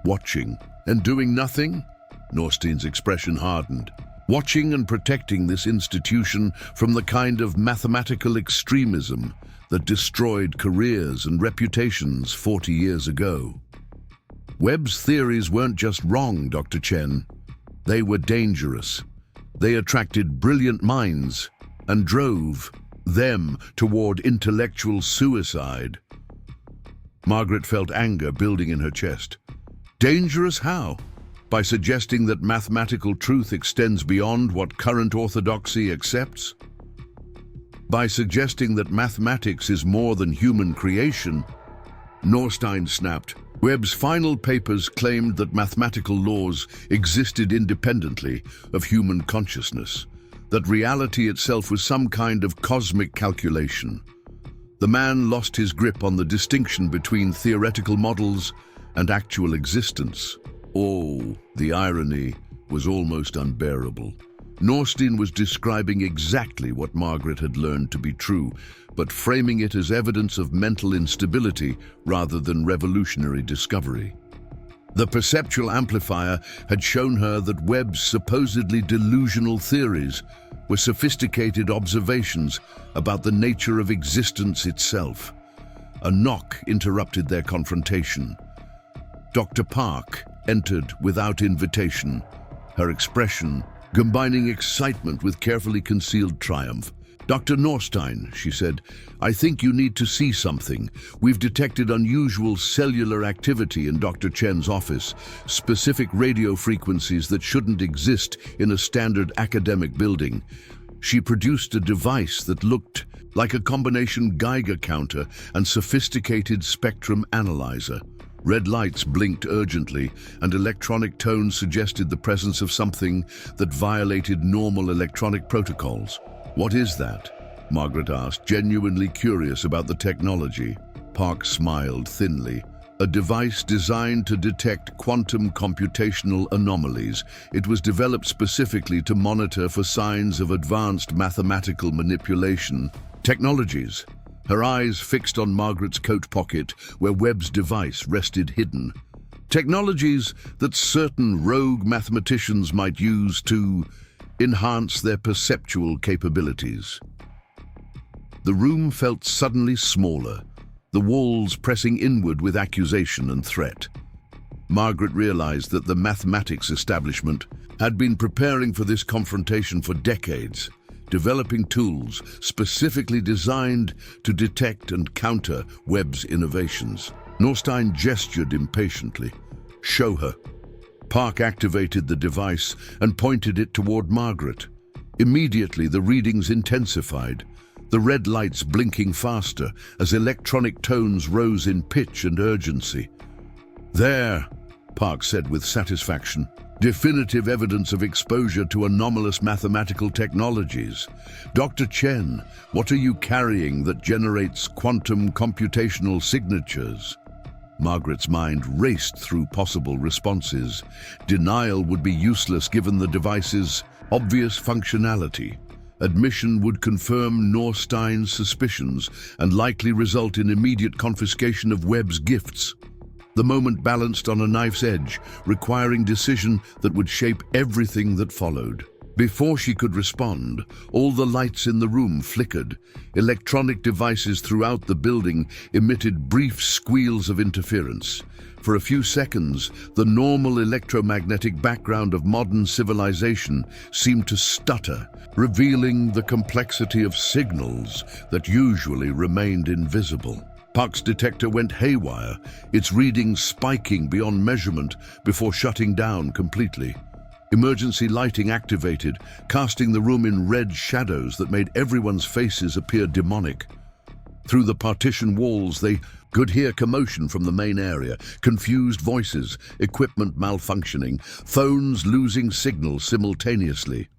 Watching and doing nothing? Norstein's expression hardened. Watching and protecting this institution from the kind of mathematical extremism that destroyed careers and reputations 40 years ago. Webb's theories weren't just wrong, Dr. Chen. They were dangerous. They attracted brilliant minds and drove them toward intellectual suicide. Margaret felt anger building in her chest. Dangerous how? By suggesting that mathematical truth extends beyond what current orthodoxy accepts? By suggesting that mathematics is more than human creation? Norstein snapped. Webb's final papers claimed that mathematical laws existed independently of human consciousness, that reality itself was some kind of cosmic calculation. The man lost his grip on the distinction between theoretical models and actual existence. Oh, the irony was almost unbearable. Norstein was describing exactly what Margaret had learned to be true, but framing it as evidence of mental instability rather than revolutionary discovery. The perceptual amplifier had shown her that Webb's supposedly delusional theories were sophisticated observations about the nature of existence itself. A knock interrupted their confrontation. Dr. Park entered without invitation, her expression combining excitement with carefully concealed triumph. Dr. Norstein, she said, I think you need to see something. We've detected unusual cellular activity in Dr. Chen's office, specific radio frequencies that shouldn't exist in a standard academic building. She produced a device that looked like a combination Geiger counter and sophisticated spectrum analyzer. Red lights blinked urgently, and electronic tones suggested the presence of something that violated normal electronic protocols. What is that? Margaret asked, genuinely curious about the technology. Park smiled thinly. A device designed to detect quantum computational anomalies. It was developed specifically to monitor for signs of advanced mathematical manipulation. Technologies. Her eyes fixed on Margaret's coat pocket, where Webb's device rested hidden. Technologies that certain rogue mathematicians might use to enhance their perceptual capabilities. The room felt suddenly smaller, the walls pressing inward with accusation and threat. Margaret realized that the mathematics establishment had been preparing for this confrontation for decades, developing tools specifically designed to detect and counter Webb's innovations. Norstein gestured impatiently. Show her. Park activated the device and pointed it toward Margaret. Immediately, the readings intensified, the red lights blinking faster as electronic tones rose in pitch and urgency. There, Park said with satisfaction. Definitive evidence of exposure to anomalous mathematical technologies. Dr. Chen, what are you carrying that generates quantum computational signatures? Margaret's mind raced through possible responses. Denial would be useless given the device's obvious functionality. Admission would confirm Norstein's suspicions and likely result in immediate confiscation of Webb's gifts. The moment balanced on a knife's edge, requiring decision that would shape everything that followed. Before she could respond, all the lights in the room flickered. Electronic devices throughout the building emitted brief squeals of interference. For a few seconds, the normal electromagnetic background of modern civilization seemed to stutter, revealing the complexity of signals that usually remained invisible. Park's detector went haywire, its readings spiking beyond measurement before shutting down completely. Emergency lighting activated, casting the room in red shadows that made everyone's faces appear demonic. Through the partition walls, they could hear commotion from the main area, confused voices, equipment malfunctioning, phones losing signal simultaneously.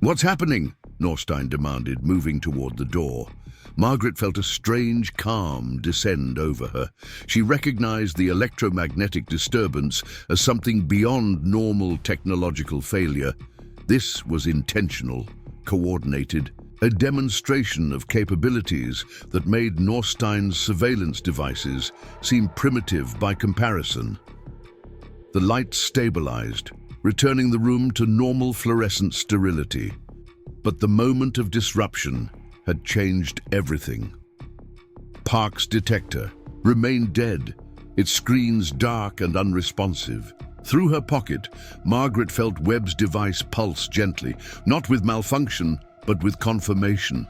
"What's happening?" Norstein demanded, moving toward the door. Margaret felt a strange calm descend over her. She recognized the electromagnetic disturbance as something beyond normal technological failure. This was intentional, coordinated, a demonstration of capabilities that made Norstein's surveillance devices seem primitive by comparison. The lights stabilized, returning the room to normal fluorescent sterility. But the moment of disruption had changed everything. Park's detector remained dead, its screens dark and unresponsive. Through her pocket, Margaret felt Webb's device pulse gently, not with malfunction, but with confirmation.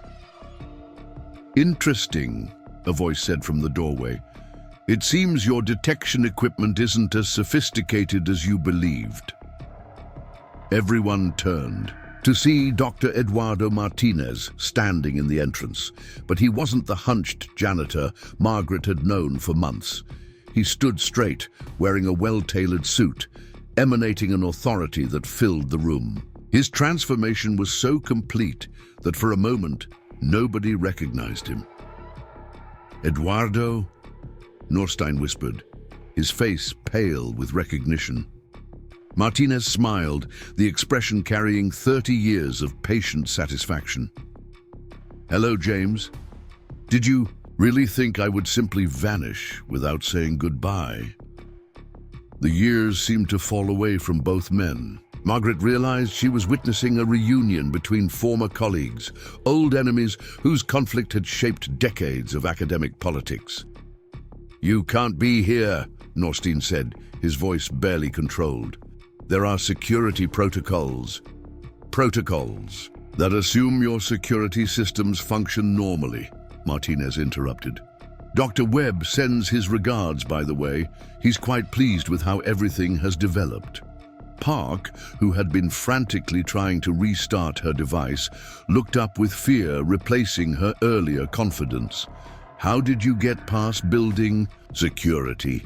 "Interesting," a voice said from the doorway. "It seems your detection equipment isn't as sophisticated as you believed." Everyone turned to see Dr. Eduardo Martinez standing in the entrance, but he wasn't the hunched janitor Margaret had known for months. He stood straight, wearing a well-tailored suit, emanating an authority that filled the room. His transformation was so complete that for a moment, nobody recognized him. "Eduardo?" Norstein whispered, his face pale with recognition. Martinez smiled, the expression carrying 30 years of patient satisfaction. "Hello, James. Did you really think I would simply vanish without saying goodbye?" The years seemed to fall away from both men. Margaret realized she was witnessing a reunion between former colleagues, old enemies whose conflict had shaped decades of academic politics. "You can't be here," Norstein said, his voice barely controlled. "There are security protocols that assume your security systems function normally," Martinez interrupted. "Dr. Webb sends his regards, by the way. He's quite pleased with how everything has developed." Park, who had been frantically trying to restart her device, looked up with fear, replacing her earlier confidence. "How did you get past building security?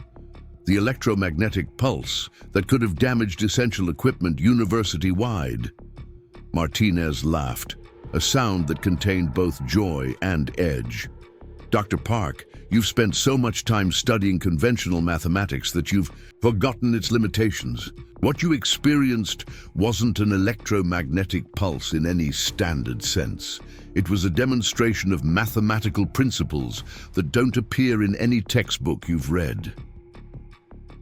The electromagnetic pulse that could have damaged essential equipment university-wide." Martinez laughed, a sound that contained both joy and edge. "Dr. Park, you've spent so much time studying conventional mathematics that you've forgotten its limitations. What you experienced wasn't an electromagnetic pulse in any standard sense. It was a demonstration of mathematical principles that don't appear in any textbook you've read."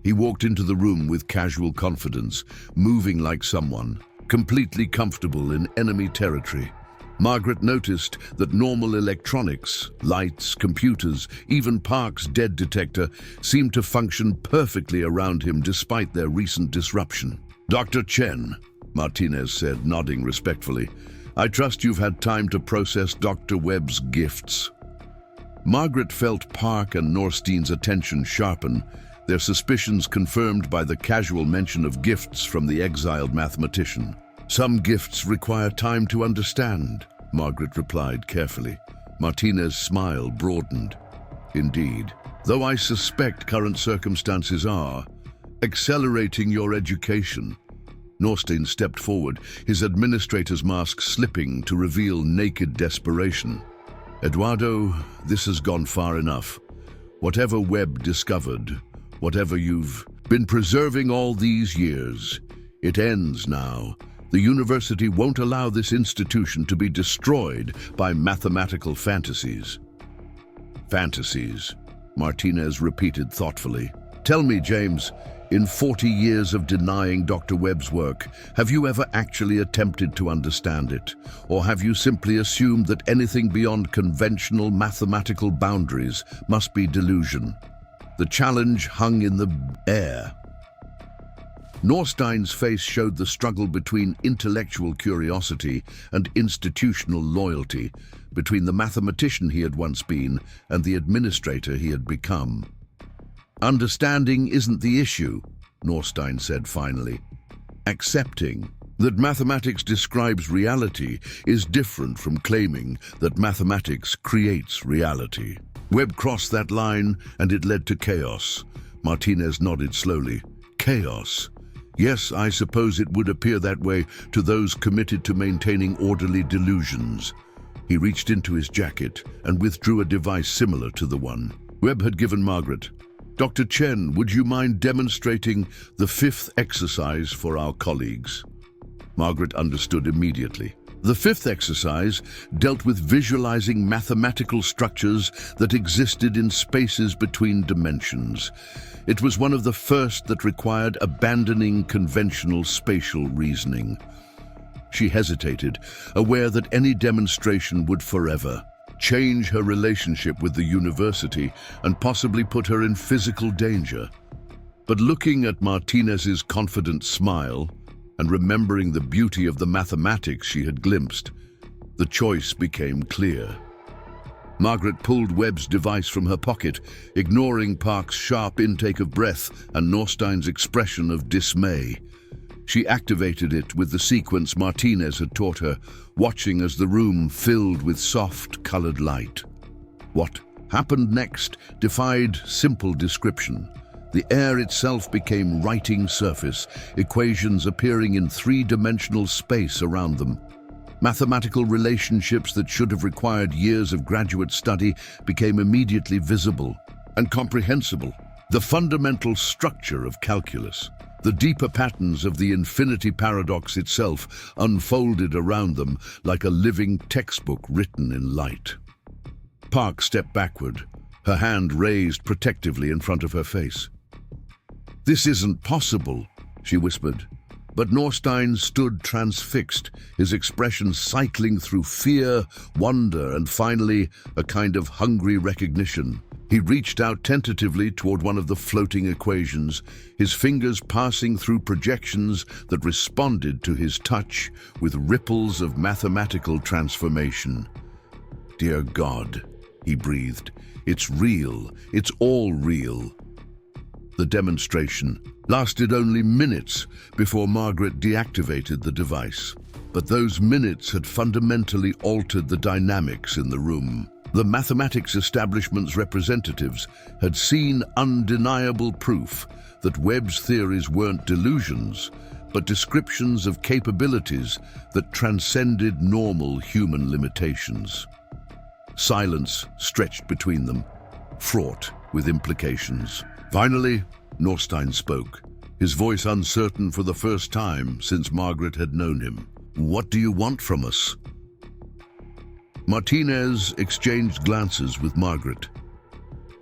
He walked into the room with casual confidence, moving like someone completely comfortable in enemy territory. Margaret noticed that normal electronics, lights, computers, even Park's dead detector, seemed to function perfectly around him despite their recent disruption. "Dr. Chen," Martinez said, nodding respectfully, "I trust you've had time to process Dr. Webb's gifts." Margaret felt Park and Norstein's attention sharpen, their suspicions confirmed by the casual mention of gifts from the exiled mathematician. "Some gifts require time to understand," Margaret replied carefully. Martinez's smile broadened. "Indeed, though I suspect current circumstances are accelerating your education." Norstein stepped forward, his administrator's mask slipping to reveal naked desperation. "Eduardo, this has gone far enough. Whatever Webb discovered, whatever you've been preserving all these years, it ends now. The university won't allow this institution to be destroyed by mathematical fantasies. Fantasies, Martinez repeated thoughtfully. Tell me, James, in 40 years of denying Dr. Webb's work, have you ever actually attempted to understand it? Or have you simply assumed that anything beyond conventional mathematical boundaries must be delusion? The challenge hung in the air. Norstein's face showed the struggle between intellectual curiosity and institutional loyalty, between the mathematician he had once been and the administrator he had become. Understanding isn't the issue, Norstein said finally. Accepting that mathematics describes reality is different from claiming that mathematics creates reality. Webb crossed that line and it led to chaos. Martinez nodded slowly. Chaos. Yes, I suppose it would appear that way to those committed to maintaining orderly delusions. He reached into his jacket and withdrew a device similar to the one Webb had given Margaret. Dr. Chen, would you mind demonstrating the 5th exercise for our colleagues? Margaret understood immediately. The 5th exercise dealt with visualizing mathematical structures that existed in spaces between dimensions. It was one of the first that required abandoning conventional spatial reasoning. She hesitated, aware that any demonstration would forever change her relationship with the university and possibly put her in physical danger. But looking at Martinez's confident smile and remembering the beauty of the mathematics she had glimpsed, the choice became clear. Margaret pulled Webb's device from her pocket, ignoring Park's sharp intake of breath and Norstein's expression of dismay. She activated it with the sequence Martinez had taught her, watching as the room filled with soft, colored light. What happened next defied simple description. The air itself became writing surface, equations appearing in three-dimensional space around them. Mathematical relationships that should have required years of graduate study became immediately visible and comprehensible. The fundamental structure of calculus, the deeper patterns of the infinity paradox itself, unfolded around them like a living textbook written in light. Park stepped backward, her hand raised protectively in front of her face. "This isn't possible," she whispered. But Norstein stood transfixed, his expression cycling through fear, wonder, and finally, a kind of hungry recognition. He reached out tentatively toward one of the floating equations, his fingers passing through projections that responded to his touch with ripples of mathematical transformation. "Dear God," he breathed, "it's real, it's all real." The demonstration lasted only minutes before Margaret deactivated the device. But those minutes had fundamentally altered the dynamics in the room. The mathematics establishment's representatives had seen undeniable proof that Webb's theories weren't delusions, but descriptions of capabilities that transcended normal human limitations. Silence stretched between them, fraught with implications. Finally, Norstein spoke, his voice uncertain for the first time since Margaret had known him. "What do you want from us?" Martinez exchanged glances with Margaret.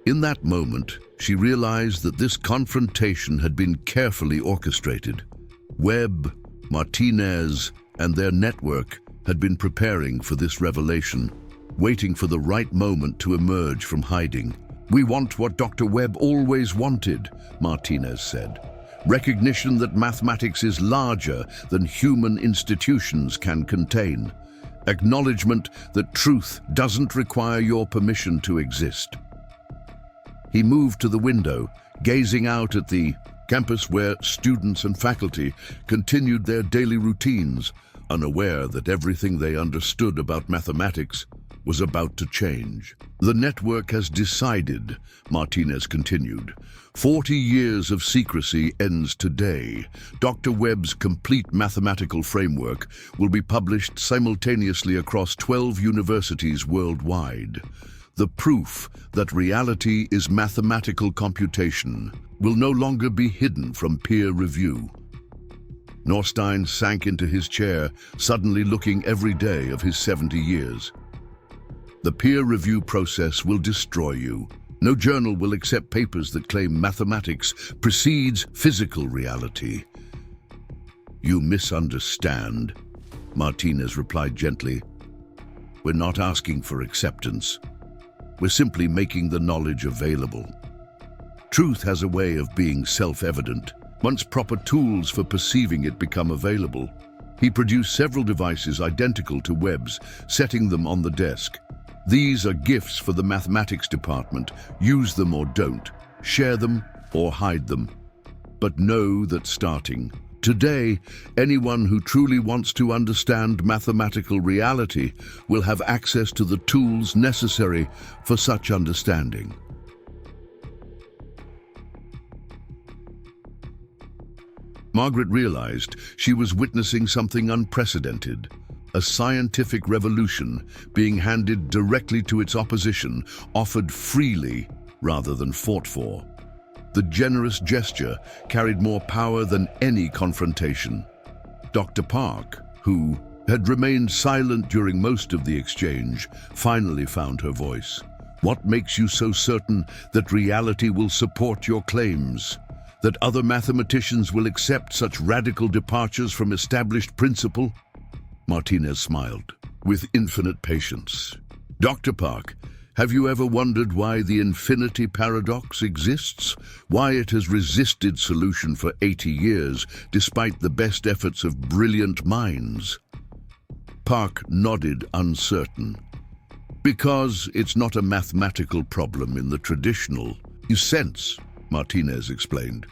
In that moment, she realized that this confrontation had been carefully orchestrated. Webb, Martinez, and their network had been preparing for this revelation, waiting for the right moment to emerge from hiding. "We want what Dr. Webb always wanted," Martinez said. "Recognition that mathematics is larger than human institutions can contain. Acknowledgement that truth doesn't require your permission to exist." He moved to the window, gazing out at the campus where students and faculty continued their daily routines, unaware that everything they understood about mathematics was about to change. "The network has decided," Martinez continued. 40 years of secrecy ends today. Dr. Webb's complete mathematical framework will be published simultaneously across 12 universities worldwide. The proof that reality is mathematical computation will no longer be hidden from peer review. Norstein sank into his chair, suddenly looking every day of his 70 years. The peer review process will destroy you. No journal will accept papers that claim mathematics precedes physical reality. You misunderstand, Martinez replied gently. We're not asking for acceptance. We're simply making the knowledge available. Truth has a way of being self-evident. Once proper tools for perceiving it become available, he produced several devices identical to Webb's, setting them on the desk. These are gifts for the mathematics department. Use them or don't. Share them or hide them. But know that starting today, anyone who truly wants to understand mathematical reality will have access to the tools necessary for such understanding. Margaret realized she was witnessing something unprecedented, a scientific revolution being handed directly to its opposition, offered freely rather than fought for. The generous gesture carried more power than any confrontation. Dr. Park, who had remained silent during most of the exchange, finally found her voice. What makes you so certain that reality will support your claims? That other mathematicians will accept such radical departures from established principle? Martinez smiled, with infinite patience. Dr. Park, have you ever wondered why the infinity paradox exists? Why it has resisted solution for 80 years, despite the best efforts of brilliant minds? Park nodded, uncertain. Because it's not a mathematical problem in the traditional sense, Martinez explained.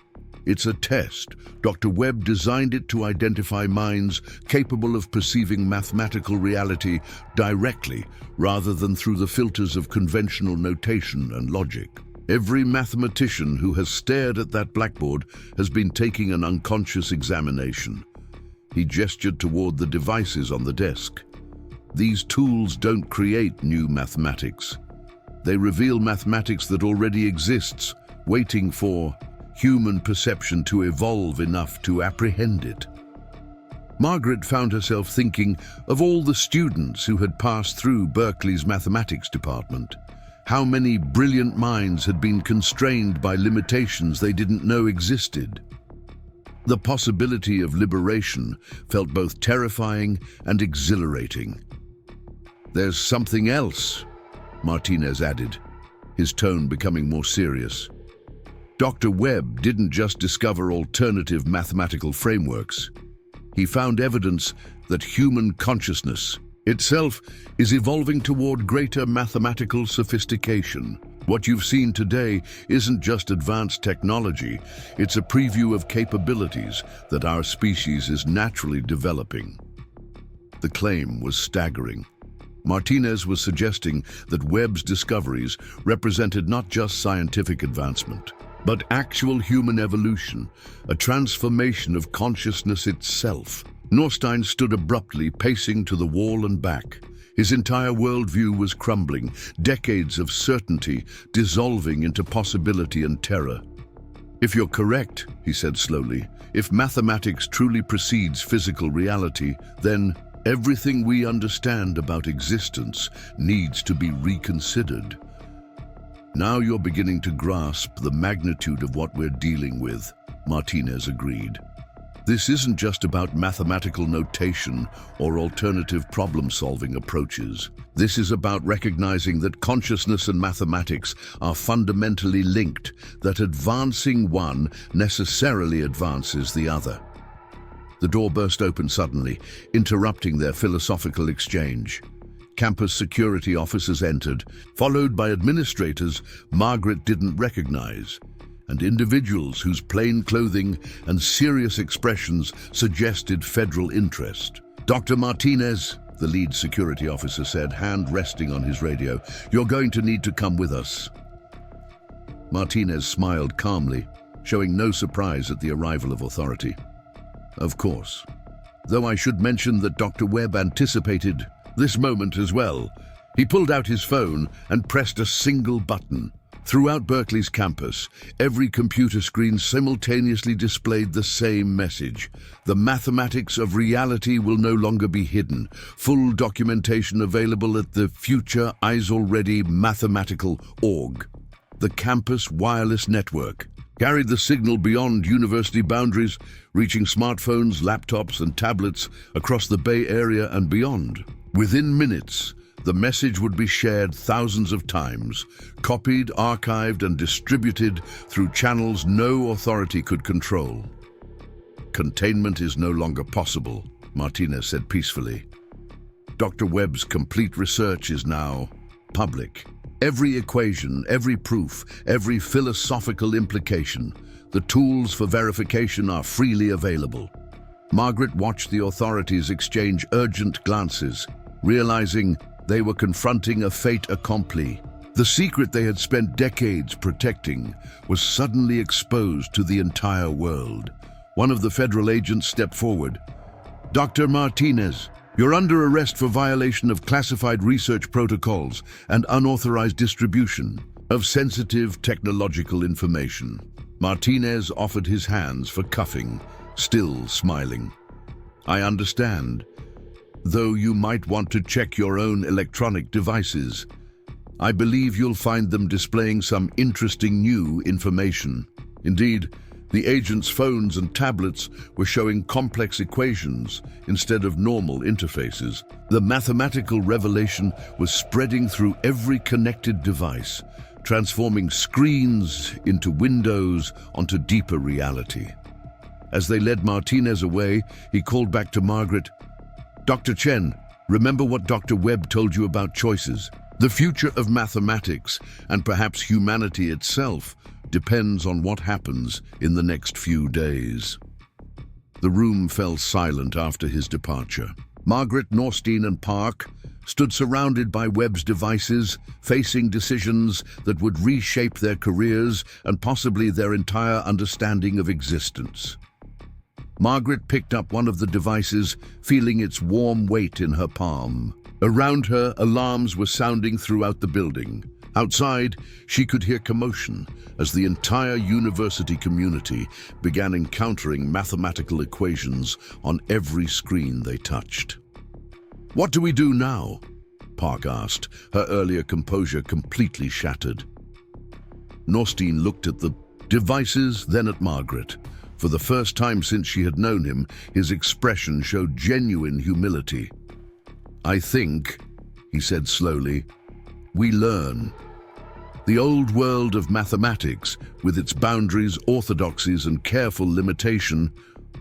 It's a test. Dr. Webb designed it to identify minds capable of perceiving mathematical reality directly, rather than through the filters of conventional notation and logic. Every mathematician who has stared at that blackboard has been taking an unconscious examination. He gestured toward the devices on the desk. These tools don't create new mathematics. They reveal mathematics that already exists, waiting for human perception to evolve enough to apprehend it. Margaret found herself thinking of all the students who had passed through Berkeley's mathematics department. How many brilliant minds had been constrained by limitations they didn't know existed. The possibility of liberation felt both terrifying and exhilarating. There's something else, Martinez added, his tone becoming more serious. Dr. Webb didn't just discover alternative mathematical frameworks. He found evidence that human consciousness itself is evolving toward greater mathematical sophistication. What you've seen today isn't just advanced technology, it's a preview of capabilities that our species is naturally developing. The claim was staggering. Martinez was suggesting that Webb's discoveries represented not just scientific advancement, but actual human evolution, a transformation of consciousness itself. Norstein stood abruptly, pacing to the wall and back. His entire worldview was crumbling, decades of certainty dissolving into possibility and terror. If you're correct, he said slowly, if mathematics truly precedes physical reality, then everything we understand about existence needs to be reconsidered. Now you're beginning to grasp the magnitude of what we're dealing with, Martinez agreed. This isn't just about mathematical notation or alternative problem-solving approaches. This is about recognizing that consciousness and mathematics are fundamentally linked, that advancing one necessarily advances the other. The door burst open suddenly, interrupting their philosophical exchange. Campus security officers entered, followed by administrators Margaret didn't recognize, and individuals whose plain clothing and serious expressions suggested federal interest. Dr. Martinez, the lead security officer said, hand resting on his radio, you're going to need to come with us. Martinez smiled calmly, showing no surprise at the arrival of authority. Of course. Though I should mention that Dr. Webb anticipated this moment as well. He pulled out his phone and pressed a single button. Throughout Berkeley's campus, every computer screen simultaneously displayed the same message. The mathematics of reality will no longer be hidden. Full documentation available at the Future Eyes Already Mathematical Org. The campus wireless network carried the signal beyond university boundaries, reaching smartphones, laptops, and tablets across the Bay Area and beyond. Within minutes, the message would be shared thousands of times, copied, archived, and distributed through channels no authority could control. Containment is no longer possible, Martinez said peacefully. Dr. Webb's complete research is now public. Every equation, every proof, every philosophical implication, the tools for verification are freely available. Margaret watched the authorities exchange urgent glances, realizing they were confronting a fait accompli. The secret they had spent decades protecting was suddenly exposed to the entire world. One of the federal agents stepped forward. "Dr. Martinez, you're under arrest for violation of classified research protocols and unauthorized distribution of sensitive technological information." Martinez offered his hands for cuffing, still smiling. "I understand. Though you might want to check your own electronic devices. I believe you'll find them displaying some interesting new information." Indeed, the agent's phones and tablets were showing complex equations instead of normal interfaces. The mathematical revelation was spreading through every connected device, transforming screens into windows onto deeper reality. As they led Martinez away, he called back to Margaret. "Dr. Chen, remember what Dr. Webb told you about choices? The future of mathematics, and perhaps humanity itself, depends on what happens in the next few days." The room fell silent after his departure. Margaret, Norstein, and Park stood surrounded by Webb's devices, facing decisions that would reshape their careers and possibly their entire understanding of existence. Margaret picked up one of the devices, feeling its warm weight in her palm. Around her, alarms were sounding throughout the building. Outside, she could hear commotion as the entire university community began encountering mathematical equations on every screen they touched. "What do we do now?" Park asked, her earlier composure completely shattered. Norstein looked at the devices, then at Margaret. For the first time since she had known him, his expression showed genuine humility. "I think," he said slowly, "we learn. The old world of mathematics, with its boundaries, orthodoxies, and careful limitation,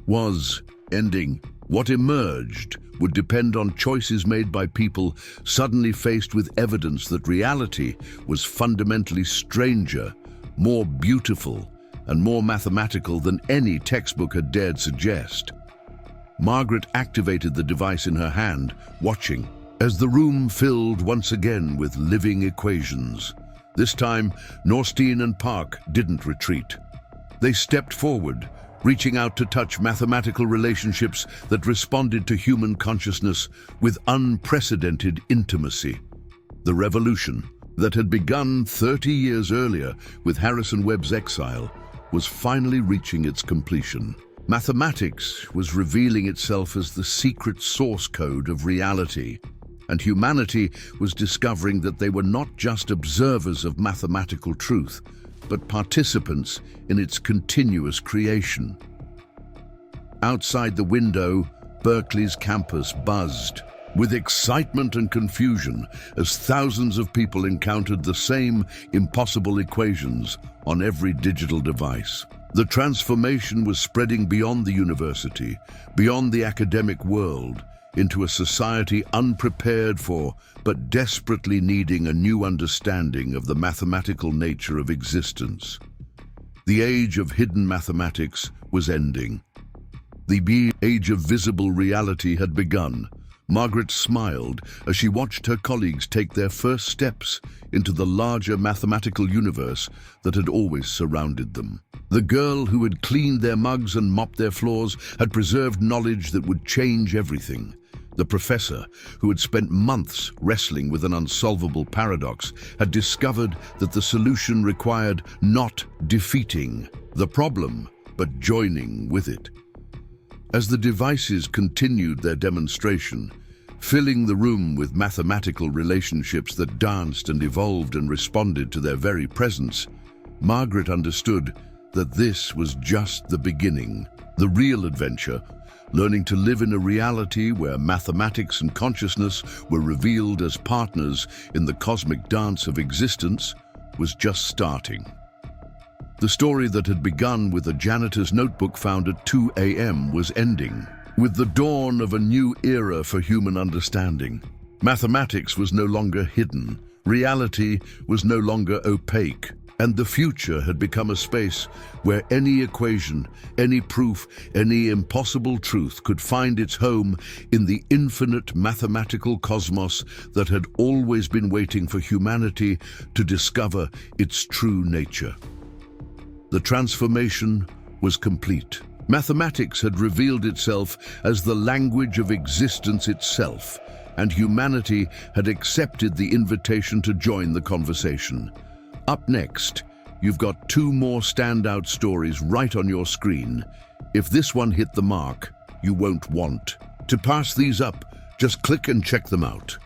was ending. What emerged would depend on choices made by people suddenly faced with evidence that reality was fundamentally stranger, more beautiful, and more mathematical than any textbook had dared suggest." Margaret activated the device in her hand, watching, as the room filled once again with living equations. This time, Norstein and Park didn't retreat. They stepped forward, reaching out to touch mathematical relationships that responded to human consciousness with unprecedented intimacy. The revolution that had begun 30 years earlier with Harrison Webb's exile was finally reaching its completion. Mathematics was revealing itself as the secret source code of reality, and humanity was discovering that they were not just observers of mathematical truth, but participants in its continuous creation. Outside the window, Berkeley's campus buzzed with excitement and confusion as thousands of people encountered the same impossible equations on every digital device. The transformation was spreading beyond the university, beyond the academic world, into a society unprepared for, but desperately needing a new understanding of the mathematical nature of existence. The age of hidden mathematics was ending. The age of visible reality had begun. Margaret smiled as she watched her colleagues take their first steps into the larger mathematical universe that had always surrounded them. The girl who had cleaned their mugs and mopped their floors had preserved knowledge that would change everything. The professor, who had spent months wrestling with an unsolvable paradox, had discovered that the solution required not defeating the problem, but joining with it. As the devices continued their demonstration, filling the room with mathematical relationships that danced and evolved and responded to their very presence, Margaret understood that this was just the beginning. The real adventure, learning to live in a reality where mathematics and consciousness were revealed as partners in the cosmic dance of existence, was just starting. The story that had begun with a janitor's notebook found at 2 a.m. was ending, with the dawn of a new era for human understanding. Mathematics was no longer hidden, reality was no longer opaque, and the future had become a space where any equation, any proof, any impossible truth could find its home in the infinite mathematical cosmos that had always been waiting for humanity to discover its true nature. The transformation was complete. Mathematics had revealed itself as the language of existence itself, and humanity had accepted the invitation to join the conversation. Up next, you've got 2 more standout stories right on your screen. If this one hit the mark, you won't want to pass these up. Just click and check them out.